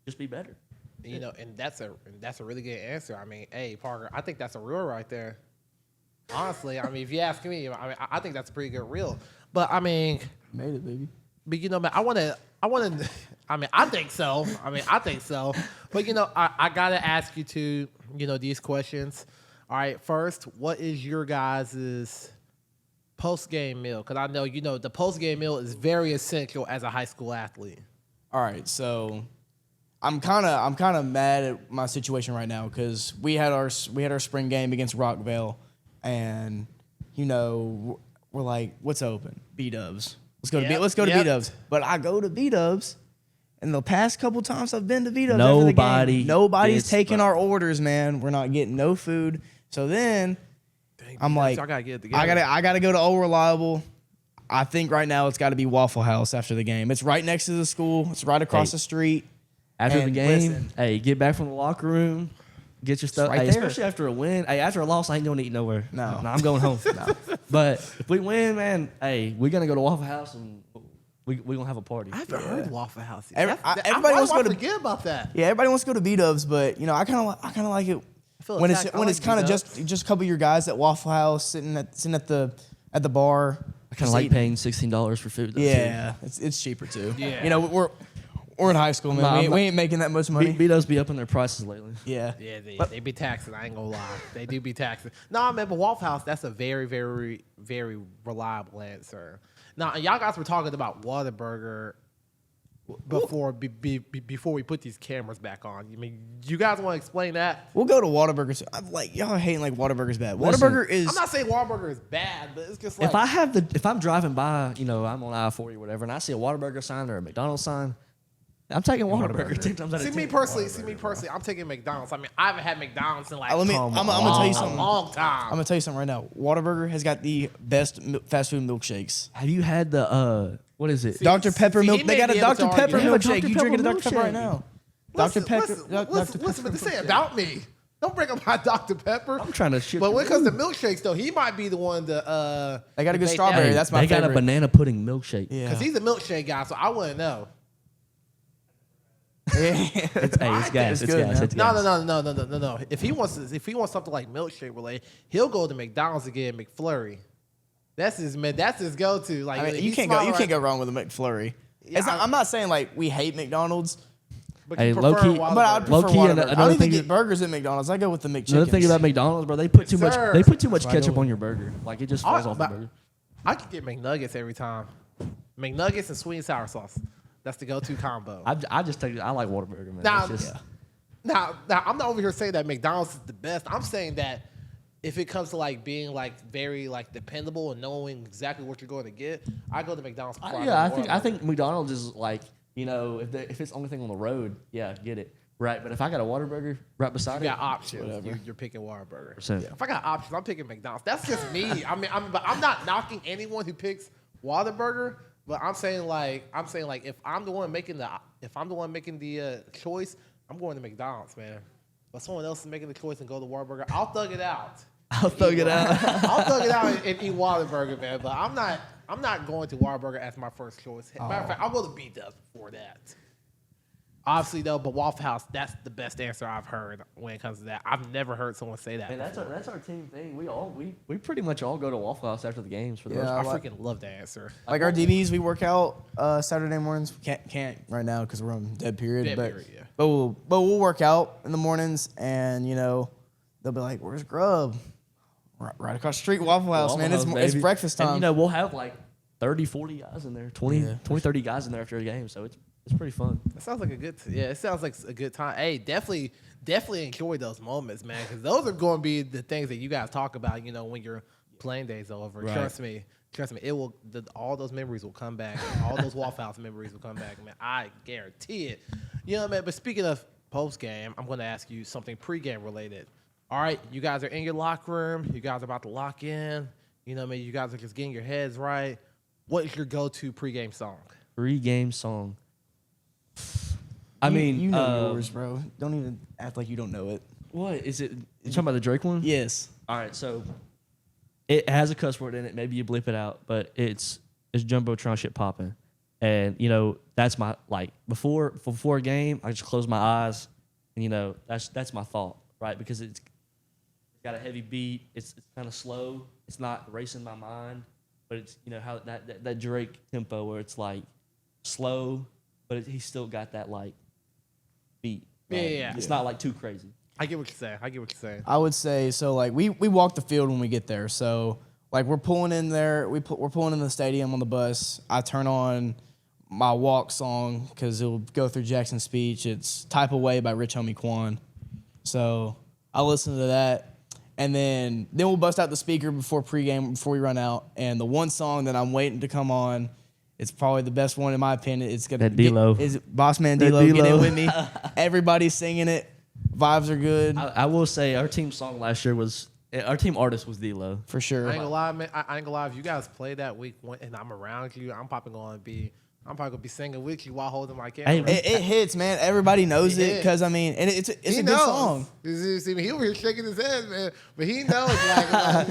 just be better. And that's a really good answer. I mean, hey Parker, I think that's a reel right there. Honestly, I mean, if you ask me, I think that's a pretty good reel. But I mean, Made it, baby. but man, I want to. I think so. I think so. But I gotta ask you two, these questions. All right, first, what is your guys' post-game meal? Because I know the post-game meal is very essential as a high school athlete. All right, so I'm kind of mad at my situation right now because we had our spring game against Rockville, and we're like, what's open? B-Dubs. Let's go to B-Dubs. But I go to B-Dubs, and the past couple times I've been to B-Dubs after the game, nobody's taking our orders, man. We're not getting no food. So then I'm like, I gotta get it together. I gotta go to Old Reliable. I think right now it's got to be Waffle House after the game. It's right next to the school. It's right across the street. After the And game, listen. hey, get back from the locker room, get your stuff. right Hey, there. especially after a win. Hey, after a loss, I ain't going to eat nowhere. No. I'm going home. But if we win, man, hey, we're going to go to Waffle House and we're going to have a party. I haven't heard Waffle House. Everybody wants to go to forget about that. Yeah, everybody wants to go to B-Dubs, but I kind of like it feel when attacked. I it's like kind of B-Dubs. just a couple of your guys at Waffle House sitting at the bar. I kind of like paying $16 for food. Though, Yeah, it's cheaper too. Yeah. We're in high school, man. Nah, we ain't making that much money. B-Dubs be upping their prices lately. Yeah. Yeah, they be taxing. I ain't gonna lie, they do be taxing. No, man, but Waffle House, that's a very, very, very reliable answer. Now, and y'all guys were talking about Whataburger before we put these cameras back on. I mean, you guys want to explain that? We'll go to Whataburger. I'm like, y'all hating like Whataburger's bad. Listen, Whataburger is. I'm not saying Whataburger is bad, but it's just like If I'm driving by, I'm on I-40 or whatever, and I see a Whataburger sign or a McDonald's sign, I'm taking Whataburger 10 times out of 10. See me personally, I'm taking McDonald's. I mean, I haven't had McDonald's in like I'm gonna tell you a something. long time. I'm gonna tell you something right now. Whataburger has got the best fast food milkshakes. Have you had the what is it? Dr. Pepper see, milk. he They may got a be able to Dr. Pepper argue that. milkshake. Dr. You drinking a Pepper Dr. Pepper right milkshake. now? Listen, Dr. Pepper. listen what to say about me. Don't bring up my Dr. Pepper. I'm trying to shit. But when it comes to milkshakes, though, he might be the one to. They got a good debate strawberry. that. That's my They got favorite. a banana pudding milkshake. Yeah. Because he's a milkshake guy, so I wouldn't know. It's gas. It's It's good, gas. man. It's gas. No. If he wants something like milkshake related, he'll go to McDonald's and get a McFlurry. That's his go-to. Like I mean, you he's can't smart, go wrong with a McFlurry. Yeah, I'm not saying like we hate McDonald's, But Hey, you prefer low-key- Whataburger. but I prefer Low-key, Whataburger. another I don't even thing get that- burgers at McDonald's. I go with the McChickens. Another thing about McDonald's, bro, they put too much. sir. They put too much That's what I ketchup go on your burger. Like it just falls off the burger. I could get McNuggets every time. McNuggets and sweet and sour sauce. That's the go-to combo. I just take. I like Whataburger, man. Now, It's just, now, I'm not over here saying that McDonald's is the best. I'm saying that if it comes to like being like very like dependable and knowing exactly what you're going to get, I go to McDonald's. before yeah, I go to think I Whataburger. think McDonald's is like if it's the only thing on the road, yeah, get it right. But if I got a Whataburger right beside you it, got options. You're picking Whataburger. Percent. If I got options, I'm picking McDonald's. That's just me. But I'm not knocking anyone who picks Whataburger. But I'm saying like if I'm the one making the choice, I'm going to McDonald's, man. But someone else is making the choice and go to Whataburger, I'll thug it out. I'll thug it out. I'll thug it out and eat Whataburger, man. But I'm not going to Whataburger as my first choice. Matter of fact, I'll go to B-Dubs before that. Obviously, though, but Waffle House, that's the best answer I've heard when it comes to that. I've never heard someone say that. Man, before. that's our team thing. We pretty much all go to Waffle House after the games for the Yeah. most I part. freaking love that answer. Like our DBs, we work out Saturday mornings. Can't right now because we're on dead period. Dead but period, yeah. but we'll work out in the mornings, and they'll be like, "Where's Grub?" Right across the street, Waffle House, Waffle man. House, It's baby. breakfast time. And we'll have like 30, 40 guys in there, 20, 30 guys in there after a game. So It's pretty fun. It sounds like a good. Yeah, it sounds like a good time. Hey, definitely enjoy those moments, man, because those are going to be the things that you guys talk about. You know, when your playing days over. Right. Trust me. It will. All those memories will come back. All those Waffle House memories will come back, man. I guarantee it. You know, man. But speaking of post game, I'm going to ask you something pre-game related. All right, you guys are in your locker room. You guys are about to lock in. You know, man. You guys are just getting your heads right. What is your go-to pre-game song? Pre-game song. I mean, you know yours, bro. Don't even act like you don't know it. What is it? You talking about the Drake one? Yes. All right, so it has a cuss word in it. Maybe you bleep it out, but it's Jumbotron shit popping, and you know that's my before a game. I just close my eyes, and you know that's my thought, right? Because it's got a heavy beat. It's kind of slow. It's not racing my mind, but it's you know how that Drake tempo where it's like slow, but he's still got that like beat. Yeah, Right? yeah. It's not like too crazy. I get what you're saying. I would say so. Like we walk the field when we get there. So like we're pulling in there. We're pulling in the stadium on the bus. I turn on my walk song because it'll go through Jackson's speech. It's "Type Away" by Rich Homie Quan. So I listen to that, and then we'll bust out the speaker before pregame before we run out. And the one song that I'm waiting to come on. It's probably the best one in my opinion. It's gonna That D-Lo. Is Boss Man That D-Lo. Get D-Lo. in with me. Everybody's singing it. Vibes are good I will say our team song last year was our team artist was D-Lo. for sure. I ain't gonna lie, man. I ain't gonna lie. If you guys play that week one and I'm around you, I'm probably gonna be singing with you while holding my camera. Hey, It hits, man. Everybody knows It it hits. because I mean, and it's he a knows. good song. You see me? He over here shaking his head, man. But he knows, like I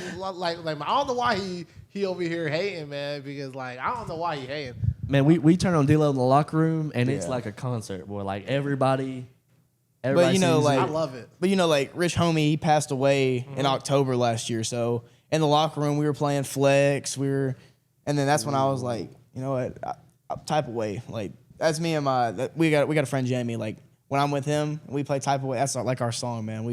don't know why he over here hating, man. Because like I don't know why he hating. Man, we turn on D-Lo in the locker room and it's Yeah. like a concert, boy. Like everybody But you know, sings like I love it. But you know, like Rich Homie, he passed away in October last year. So in the locker room, we were playing Flex. And then that's when I was like, you know what, Type Away. Like that's me and we got a friend Jamie. Like when I'm with him, we play Type Away. That's like our song, man.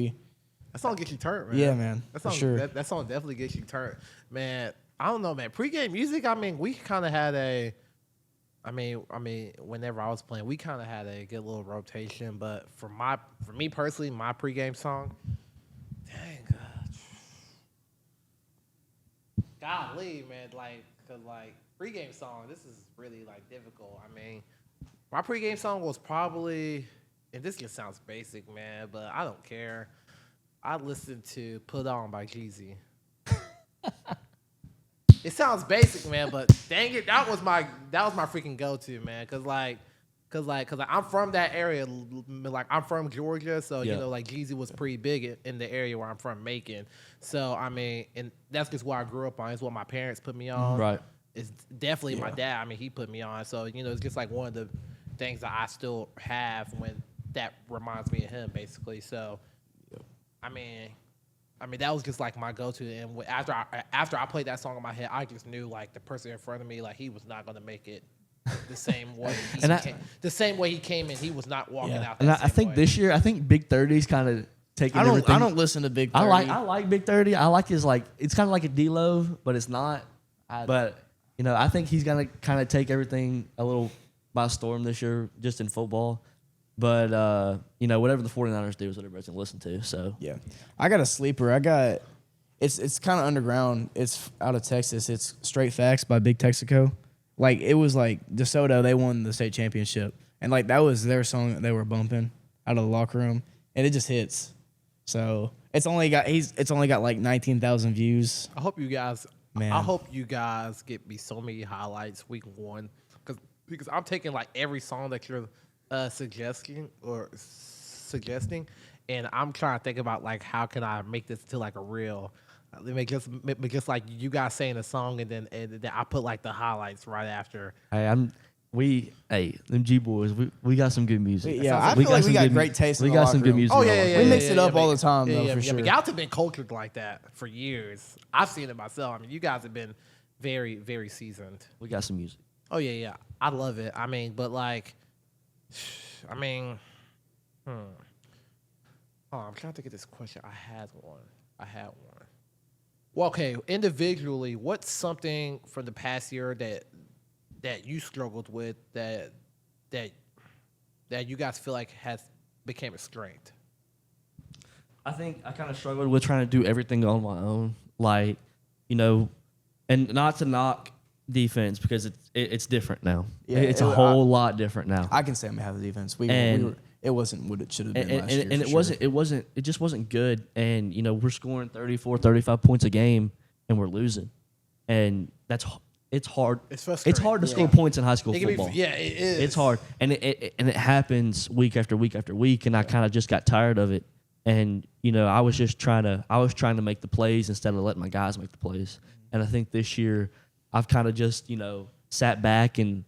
That song gets you turned, man. Yeah, man, That for song, sure. that song definitely gets you turned, man. I don't know, man. Pre-game music. I mean, we kind of had a. I mean, whenever I was playing, we kind of had a good little rotation. But for me personally, my pregame song, dang, golly, man, cause pregame song, this is really difficult. I mean, my pregame song was probably, and this just sounds basic, man, but I don't care. I listened to "Put On" by Jeezy. It sounds basic, man, but dang it, that was my freaking go-to, man. Cause I'm from that area, like I'm from Georgia, so Yeah. you know, like Jeezy was pretty big in the area where I'm from, Macon. So I mean, and that's just what I grew up on. It's what my parents put me on. Right. It's definitely my dad. I mean, he put me on. So you know, it's just like one of the things that I still have when that reminds me of him, basically. So, I mean, that was just like my go-to. And after I played that song in my head, I just knew like the person in front of me, like he was not gonna make it the same way. The same way he came in, he was not walking out. And That I same think way. this year, I think Big 30's kind of taking I everything. don't listen to Big 30. I like Big 30. I like his it's kind of like a D-Lo, but it's not. But you know, I think he's gonna kind of take everything a little by storm this year, just in football. But you know, whatever the 49ers do is what everybody's gonna listen to. So Yeah, I got a sleeper. It's kind of underground. It's out of Texas. It's Straight Facts by Big Texaco. Like it was like DeSoto. They won the state championship, and like that was their song that they were bumping out of the locker room, and it just hits. So it's only got like 19,000 views. I hope you guys. Man. I hope you guys get me so many highlights week one, because I'm taking like every song that you're suggesting, and I'm trying to think about like how can I make this to like a real. Make just like you guys saying a song, and then I put like the highlights right after. hey, them G boys, we got some good music. Yeah, I feel like we got great taste in We the got locker some good room. music. Oh in the yeah, locker yeah, room. We mix it up all the time, yeah, though, yeah, for yeah, sure. But y'all have been cultured like that for years. I've seen it myself. I mean, you guys have been very, very seasoned. We got some music. Oh yeah. I love it. I mean, but like, I mean, Oh, I'm trying to think of this question. I had one. Well, okay. Individually, what's something from the past year that you struggled with that that you guys feel like has became a strength? I think I kind of struggled with trying to do everything on my own, like, you know, and not to knock defense because it's different now. Yeah, It's a whole lot different now. I can say I'm half the defense. We were, it wasn't what it should have been last year. And it just wasn't good. And, you know, we're scoring 34, 35 points a game and we're losing. And it's hard. It's It's hard to score points in high school It can football. it is. It's hard. And it happens week after week after week. And I kind of just got tired of it. And, you know, I was trying to make the plays instead of letting my guys make the plays. And I think this year I've kind of just, you know, sat back and,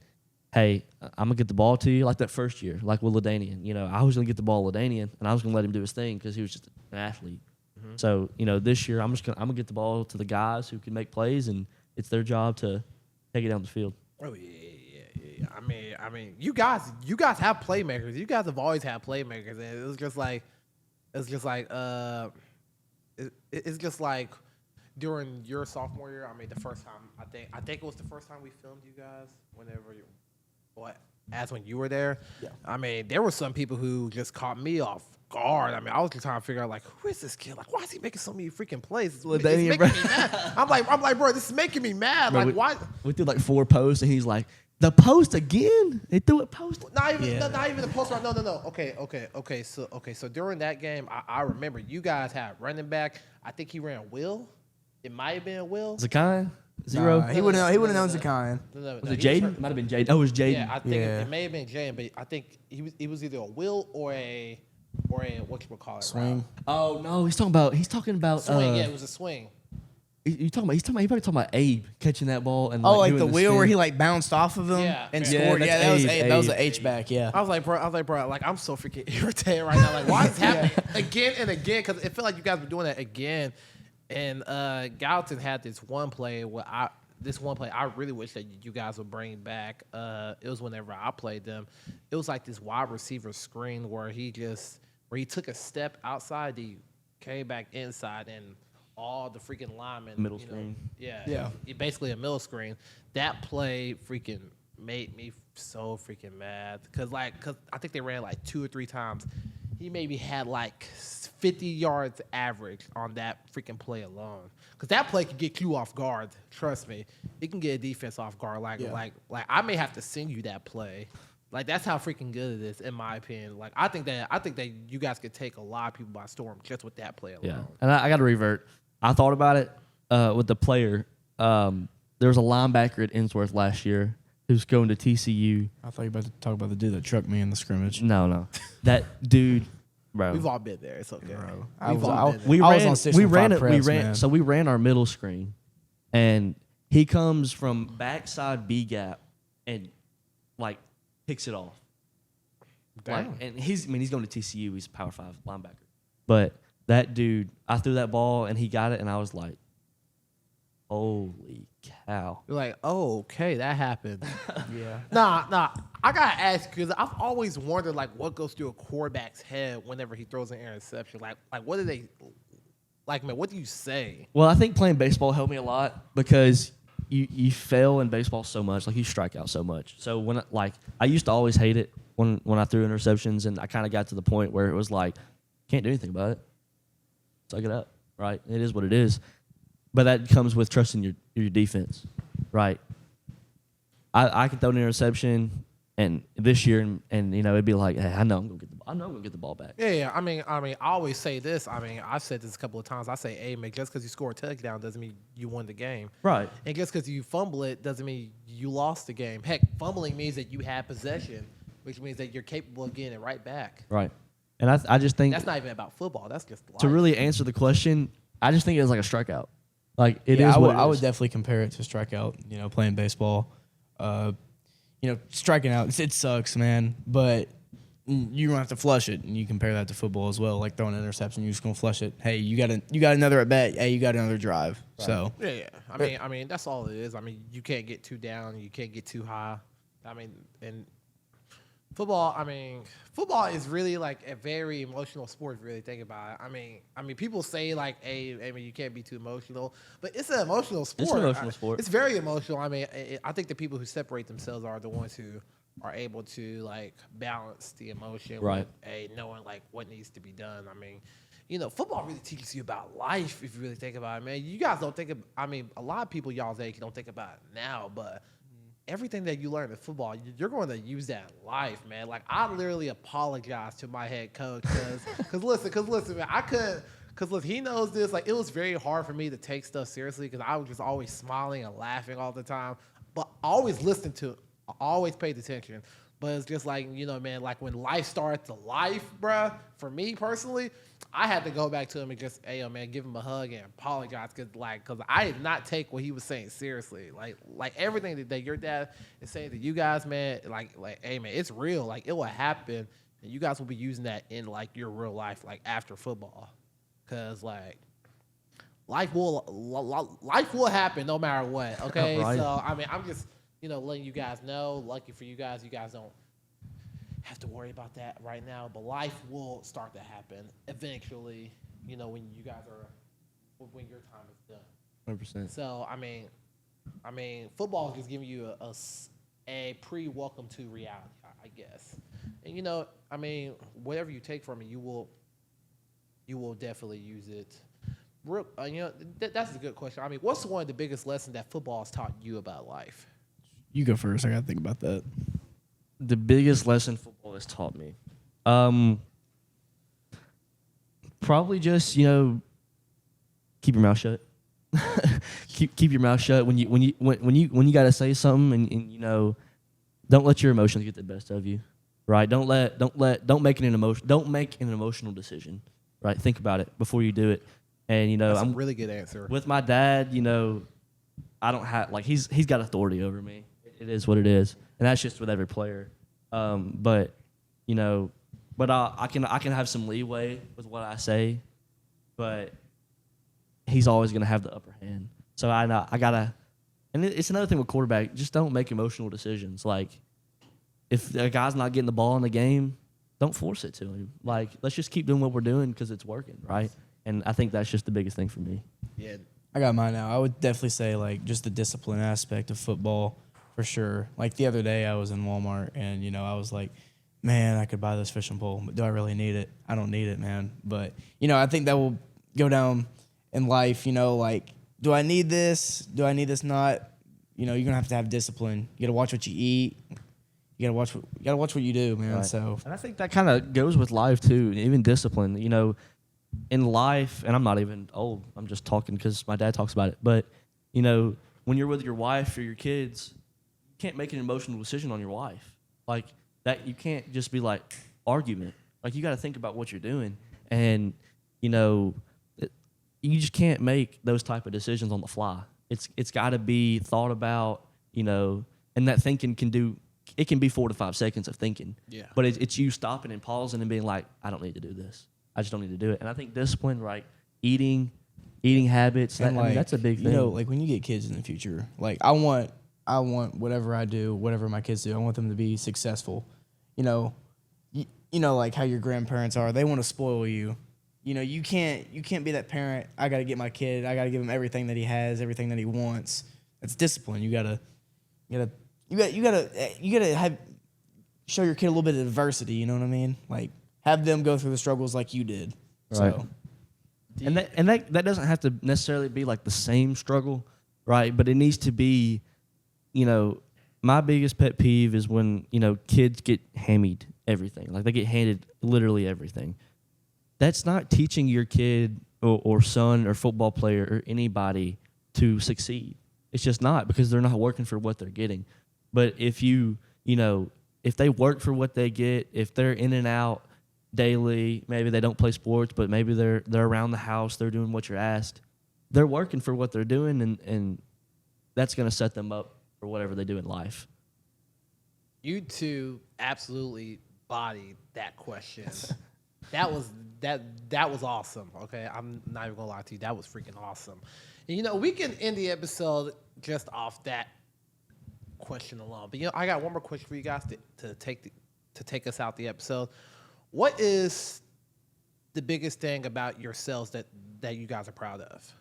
hey, I'm going to get the ball to you like that first year, like with Ladanian. You know, I was going to get the ball to Ladanian, and I was going to let him do his thing because he was just an athlete. Mm-hmm. So, you know, this year I'm going to get the ball to the guys who can make plays, and it's their job to take it down the field. Oh, yeah. I mean, you guys have playmakers. You guys have always had playmakers, and it's just like during your sophomore year. I mean, the first time I think it was the first time we filmed you guys. As when you were there. Yeah. I mean, there were some people who just caught me off guard. I mean, I was just trying to figure out like, who is this kid? Like, why is he making so many freaking plays? It's making me mad. I'm like, bro, this is making me mad. Bro, like, why? We did like 4 posts, and he's like, the post again? They threw it post. Not even the post. No. Okay. So during that game, I remember you guys had running back. I think he ran Will. It might have been Will. Zakai? Zero? He wouldn't have known Zakian. Was it Jaden? It might have been Jaden. Oh, it was Jaden. Yeah, I think it may have been Jaden, but I think he was either a Will or a whatchamacallit. Swing. Route. Oh no, he's talking about Swing. It was a swing. He probably talking about Abe catching that ball and like doing the wheel spin. where he like bounced off of him and scored. that's Yeah, Abe. that was an H back. Yeah. I was like, bro, like I'm so freaking irritated right now. Like, why is this happening again and again? Because it felt like you guys were doing that again. And Gallatin had this one play I really wish that you guys would bring back. It was whenever I played them. It was like this wide receiver screen where he took a step outside, he came back inside, and all the freaking linemen. Middle screen. Yeah. Basically a middle screen. That play freaking made me so freaking mad. Cause I think they ran like 2 or 3 times. He maybe had like 50 yards average on that freaking play alone. Because that play can get you off guard. Trust me. It can get a defense off guard. Like I may have to send you that play. Like, that's how freaking good it is, in my opinion. Like, I think that you guys could take a lot of people by storm just with that play alone. Yeah, and I got to revert. I thought about it with the player. There was a linebacker at Innsworth last year who's going to TCU. I thought you were about to talk about the dude that trucked me in the scrimmage. No. That dude, bro. We've all been there. It's okay. Bro. We ran So we ran our middle screen, and he comes from backside B gap and like picks it off. Like, and he's going to TCU. He's a Power 5 linebacker. But that dude, I threw that ball and he got it, and I was like, holy cow. You're like, oh, okay, that happened. Yeah. Nah. I gotta ask because I've always wondered like what goes through a quarterback's head whenever he throws an interception. Like what do they like? Man, what do you say? Well, I think playing baseball helped me a lot because you fail in baseball so much, like you strike out so much. So when I used to always hate it when I threw interceptions, and I kind of got to the point where it was like, can't do anything about it. Suck it up, right? It is what it is. But that comes with trusting your defense, right? I can throw an interception, and this year, and you know, it'd be like, hey, I know I'm gonna get the ball back. Yeah. I mean, I always say this. I mean, I've said this a couple of times. I say, hey, man, just because you score a touchdown doesn't mean you won the game. Right. And just because you fumble it doesn't mean you lost the game. Heck, fumbling means that you had possession, which means that you're capable of getting it right back. Right. And I just think that's not even about football. That's just life. To really answer the question, I just think it was like a strikeout. Like it is. I would definitely compare it to strikeout. You know, playing baseball. You know, striking out, it sucks, man. But you don't have to flush it, and you compare that to football as well. Like throwing an interception, you're just gonna flush it. Hey, you got another at bat. Hey, you got another drive. Right. So yeah. I mean, that's all it is. I mean, you can't get too down, you can't get too high. I mean, and football. I mean, football is really like a very emotional sport. If you really think about it. I mean, people say like, hey, I mean, you can't be too emotional, but it's an emotional sport. It's an emotional sport. It's very emotional. I mean, I think the people who separate themselves are the ones who are able to like balance the emotion Right. with knowing like what needs to be done. I mean, football really teaches you about life if you really think about it, man. You guys don't think I mean, a lot of people y'all's age don't think about it now, but everything that you learn in football, you're going to use that in life, man. Like I literally apologize to my head coach because listen, man, I couldn't. Cause look, he knows this. Like, it was very hard for me to take stuff seriously because I was just always smiling and laughing all the time. But I always listened to it. I always paid attention. But it's just like, man, like when life starts to life, bruh, for me personally, I had to go back to him and just, hey, yo, man, give him a hug and apologize. Cause I did not take what he was saying seriously. Like everything that your dad is saying to you guys, man, like, hey, man, it's real. Like, it will happen. And you guys will be using that in, like, your real life, like, after football. Cause like life will happen no matter what. Okay, Right. so I mean, I'm just letting you guys know. Lucky for you guys don't have to worry about that right now. But life will start to happen eventually. When you guys are when your time is done. 100%. So I mean, football is just giving you a pre-welcome to reality, I guess. And I mean, whatever you take from it, you will definitely use it. That's a good question. I mean, what's one of the biggest lessons that football has taught you about life? You go first. I got to think about that. The biggest lesson football has taught me, probably just keep your mouth shut. keep your mouth shut when you got to say something, and don't let your emotions get the best of you, right? Don't make an emotional decision, right? Think about it before you do it. And That's I'm a really good answer. with my dad. I don't have he's got authority over me. It is what it is, and that's just with every player. But I can have some leeway with what I say, but he's always gonna have the upper hand. So I gotta, and it's another thing with quarterback. Just don't make emotional decisions. Like if a guy's not getting the ball in the game, don't force it to him. Like let's just keep doing what we're doing because it's working, right? And I think that's just the biggest thing for me. Yeah. I got mine now. I would definitely say like just the discipline aspect of football for sure. Like the other day I was in Walmart and I was like, man, I could buy this fishing pole, but do I really need it? I don't need it, man. But I think that will go down in life. Like, do I need this? Do I need this? Not. You're gonna have to have discipline. You gotta watch what you eat. You gotta watch what you do, man. Right. So And I think that kind of goes with life too, even discipline. In life, and I'm not even old. I'm just talking because my dad talks about it. But when you're with your wife or your kids, you can't make an emotional decision on your wife like that. You can't just be like argument. Like you got to think about what you're doing, and you just can't make those type of decisions on the fly. It's got to be thought about. And that thinking can be 4 to 5 seconds of thinking. Yeah. But it's you stopping and pausing and being like, I don't need to do this. I just don't need to do it. And I think discipline, right? Eating habits, that's a big thing. Like when you get kids in the future, like I want whatever I do, whatever my kids do, I want them to be successful. Like how your grandparents are. They want to spoil you. You can't be that parent. I got to get my kid. I got to give him everything that he has, everything that he wants. That's discipline. You gotta have show your kid a little bit of adversity. You know what I mean? Like have them go through the struggles like you did. Right. So. And that doesn't have to necessarily be like the same struggle, right? But it needs to be, my biggest pet peeve is when, kids get hammied everything. Like they get handed literally everything. That's not teaching your kid or son or football player or anybody to succeed. It's just not, because they're not working for what they're getting. But if if they work for what they get, if they're in and out daily, maybe they don't play sports, but maybe they're around the house, they're doing what you're asked, they're working for what they're doing, and that's going to set them up for whatever they do in life. You two absolutely bodied that question. That was awesome. Okay, I'm not even gonna lie to you. That was freaking awesome. And we can end the episode just off that question alone. But I got one more question for you guys to take us out the episode. What is the biggest thing about yourselves that you guys are proud of?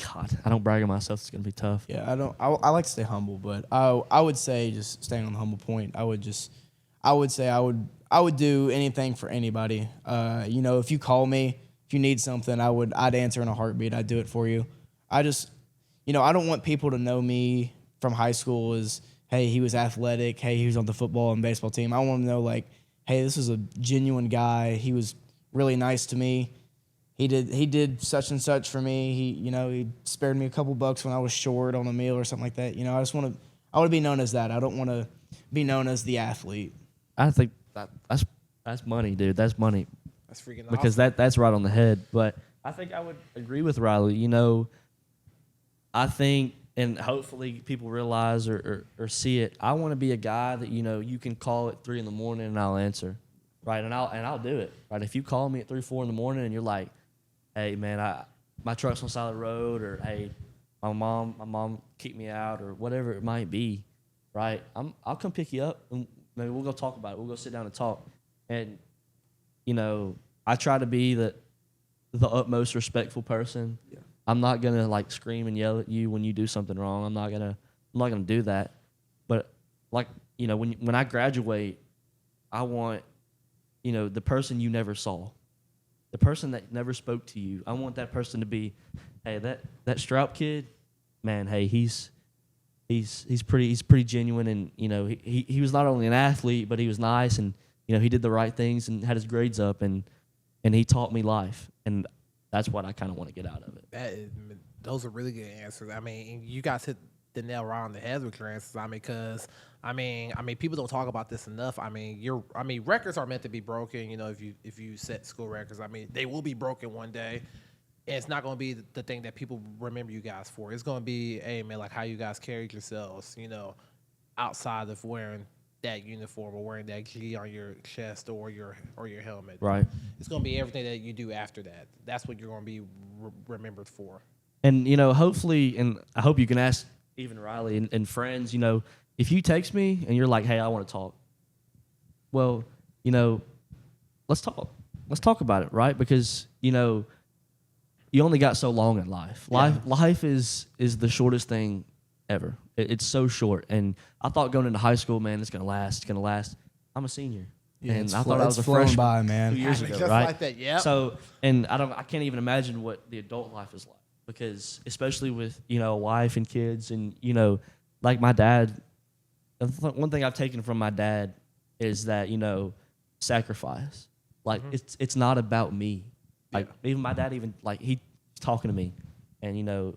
God, I don't brag on myself. It's gonna be tough. Yeah, I don't. I like to stay humble, but I would say, just staying on the humble point, I would say I would do anything for anybody. You know, if you call me, if you need something, I'd answer in a heartbeat. I'd do it for you. I just, you know, I don't want people to know me from high school as, hey, he was athletic. Hey, he was on the football and baseball team. I want to know, like, hey, this is a genuine guy. He was really nice to me. He did such and such for me. He spared me a couple bucks when I was short on a meal or something like that. You know, I want to be known as that. I don't want to be known as the athlete. I think that's money, dude. That's money. That's freaking Because awesome. that's right on the head. But I think I would agree with Riley. You know, I think, and hopefully people realize or see it, I want to be a guy that, you know, you can call at 3 a.m. and I'll answer, right? And I'll do it, right? If you call me at 3, 4 a.m. and you're like, hey, man, my truck's on the side of the road, or hey, my mom kicked me out, or whatever it might be, right? I'll come pick you up, and maybe we'll go talk about it. We'll go sit down and talk. And, you know, I try to be the utmost respectful person. Yeah. I'm not gonna like scream and yell at you when you do something wrong. I'm not gonna do that. But like, you know, when I graduate, I want, you know, the person you never saw, the person that never spoke to you. I want that person to be, hey, that Stroup kid, man. Hey, he's pretty genuine, and you know, he was not only an athlete, but he was nice, and you know, he did the right things and had his grades up, and he taught me life, and that's what I kind of want to get out of it. Those are really good answers. I mean, you guys hit the nail right on the head with your answers. I mean, because I mean, people don't talk about this enough. I mean, records are meant to be broken. You know, if you set school records, I mean, they will be broken one day. And it's not going to be the thing that people remember you guys for. It's going to be, hey, man, like how you guys carried yourselves, you know, outside of wearing that uniform or wearing that G on your chest or your helmet. Right. It's going to be everything that you do after that. That's what you're going to be remembered for. And, you know, hopefully, and I hope you can ask even Riley and friends, you know, if you text me and you're like, hey, I want to talk, well, you know, let's talk. Let's talk about it, right? Because, you know, you only got so long in life. Life is the shortest thing ever. It's so short. And I thought going into high school, man, it's going to last. I'm a senior. Yeah, and I thought I was a flown freshman by, man. 2 years ago, Just right? like that, yeah. So, and I can't even imagine what the adult life is like, because especially with, you know, a wife and kids, and, you know, like my dad, one thing I've taken from my dad is that, you know, sacrifice. Like, it's not about me. Like, even my dad, even, like, he's talking to me, and, you know,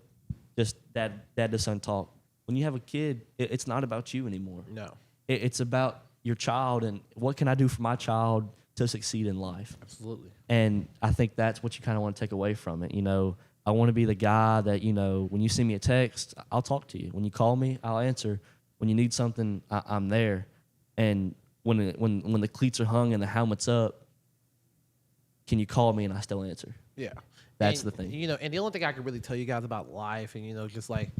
just dad to son talk. When you have a kid, it's not about you anymore. No. It's about your child, and what can I do for my child to succeed in life. Absolutely. And I think that's what you kind of want to take away from it. You know, I want to be the guy that, you know, when you send me a text, I'll talk to you. When you call me, I'll answer. When you need something, I'm there. And when the cleats are hung and the helmet's up, can you call me and I still answer? Yeah. That's And, the thing. You know, and the only thing I can really tell you guys about life, and, you know, just like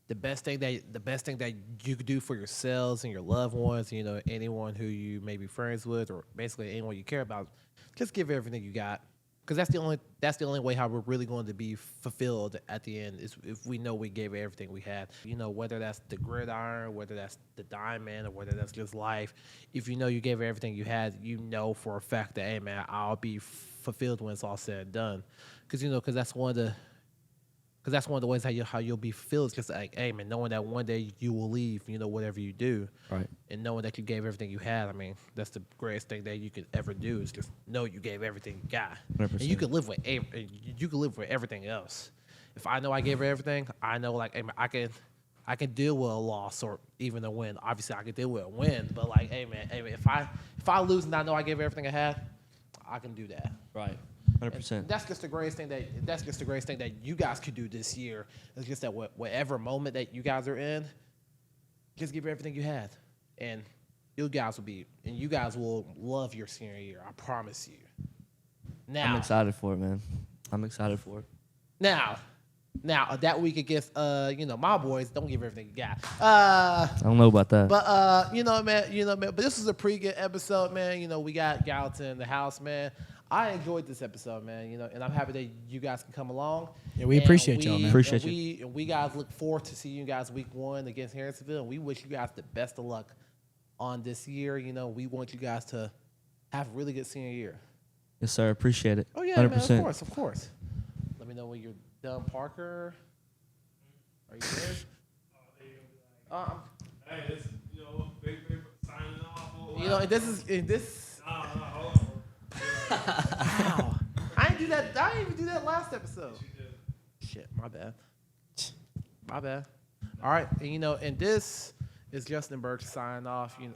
the best thing that you could do for yourselves and your loved ones, you know, anyone who you may be friends with, or basically anyone you care about, just give everything you got. Because that's the only way how we're really going to be fulfilled at the end, is if we know we gave everything we had. You know, whether that's the gridiron, whether that's the diamond, or whether that's just life. If you know you gave everything you had, you know for a fact that, hey, man, I'll be fulfilled when it's all said and done. Because that's one of the ways how you'll be fulfilled. It's just like, hey, man, knowing that one day you will leave, you know, whatever you do. Right. And knowing that you gave everything you had, I mean, that's the greatest thing that you could ever do, is just know you gave everything you got. 100%. And you can live with everything else. If I know I gave her everything, I know, like, hey, man, I can deal with a loss or even a win. Obviously, I can deal with a win, but like, hey, man, if I lose and I know I gave everything I had, I can do that. Right. 100%. And that's just the greatest thing that you guys could do this year. It's just that whatever moment that you guys are in, just give everything you had, and you guys will love your senior year. I promise you. Now I'm excited for it, man. I'm excited for it. Now that week against you know, my boys, don't give everything you got. I don't know about that. But you know, man. But this is a pretty good episode, man. You know, we got Gallatin in the house, man. I enjoyed this episode, man. You know, and I'm happy that you guys can come along. Yeah, we And appreciate y'all, man. Appreciate and we guys look forward to seeing you guys week 1 against Harrisonville. And we wish you guys the best of luck on this year. You know, we want you guys to have a really good senior year. Yes, sir. Appreciate it. Oh, yeah, 100%. man, of course. Let me know when you're done, Parker. Are you good? Hey, this big signing off. You know, and this. Hold on. Wow. I didn't even do that last episode. Shit, my bad. My bad. All right, and you know, and this is Justin Burch signing off. You know.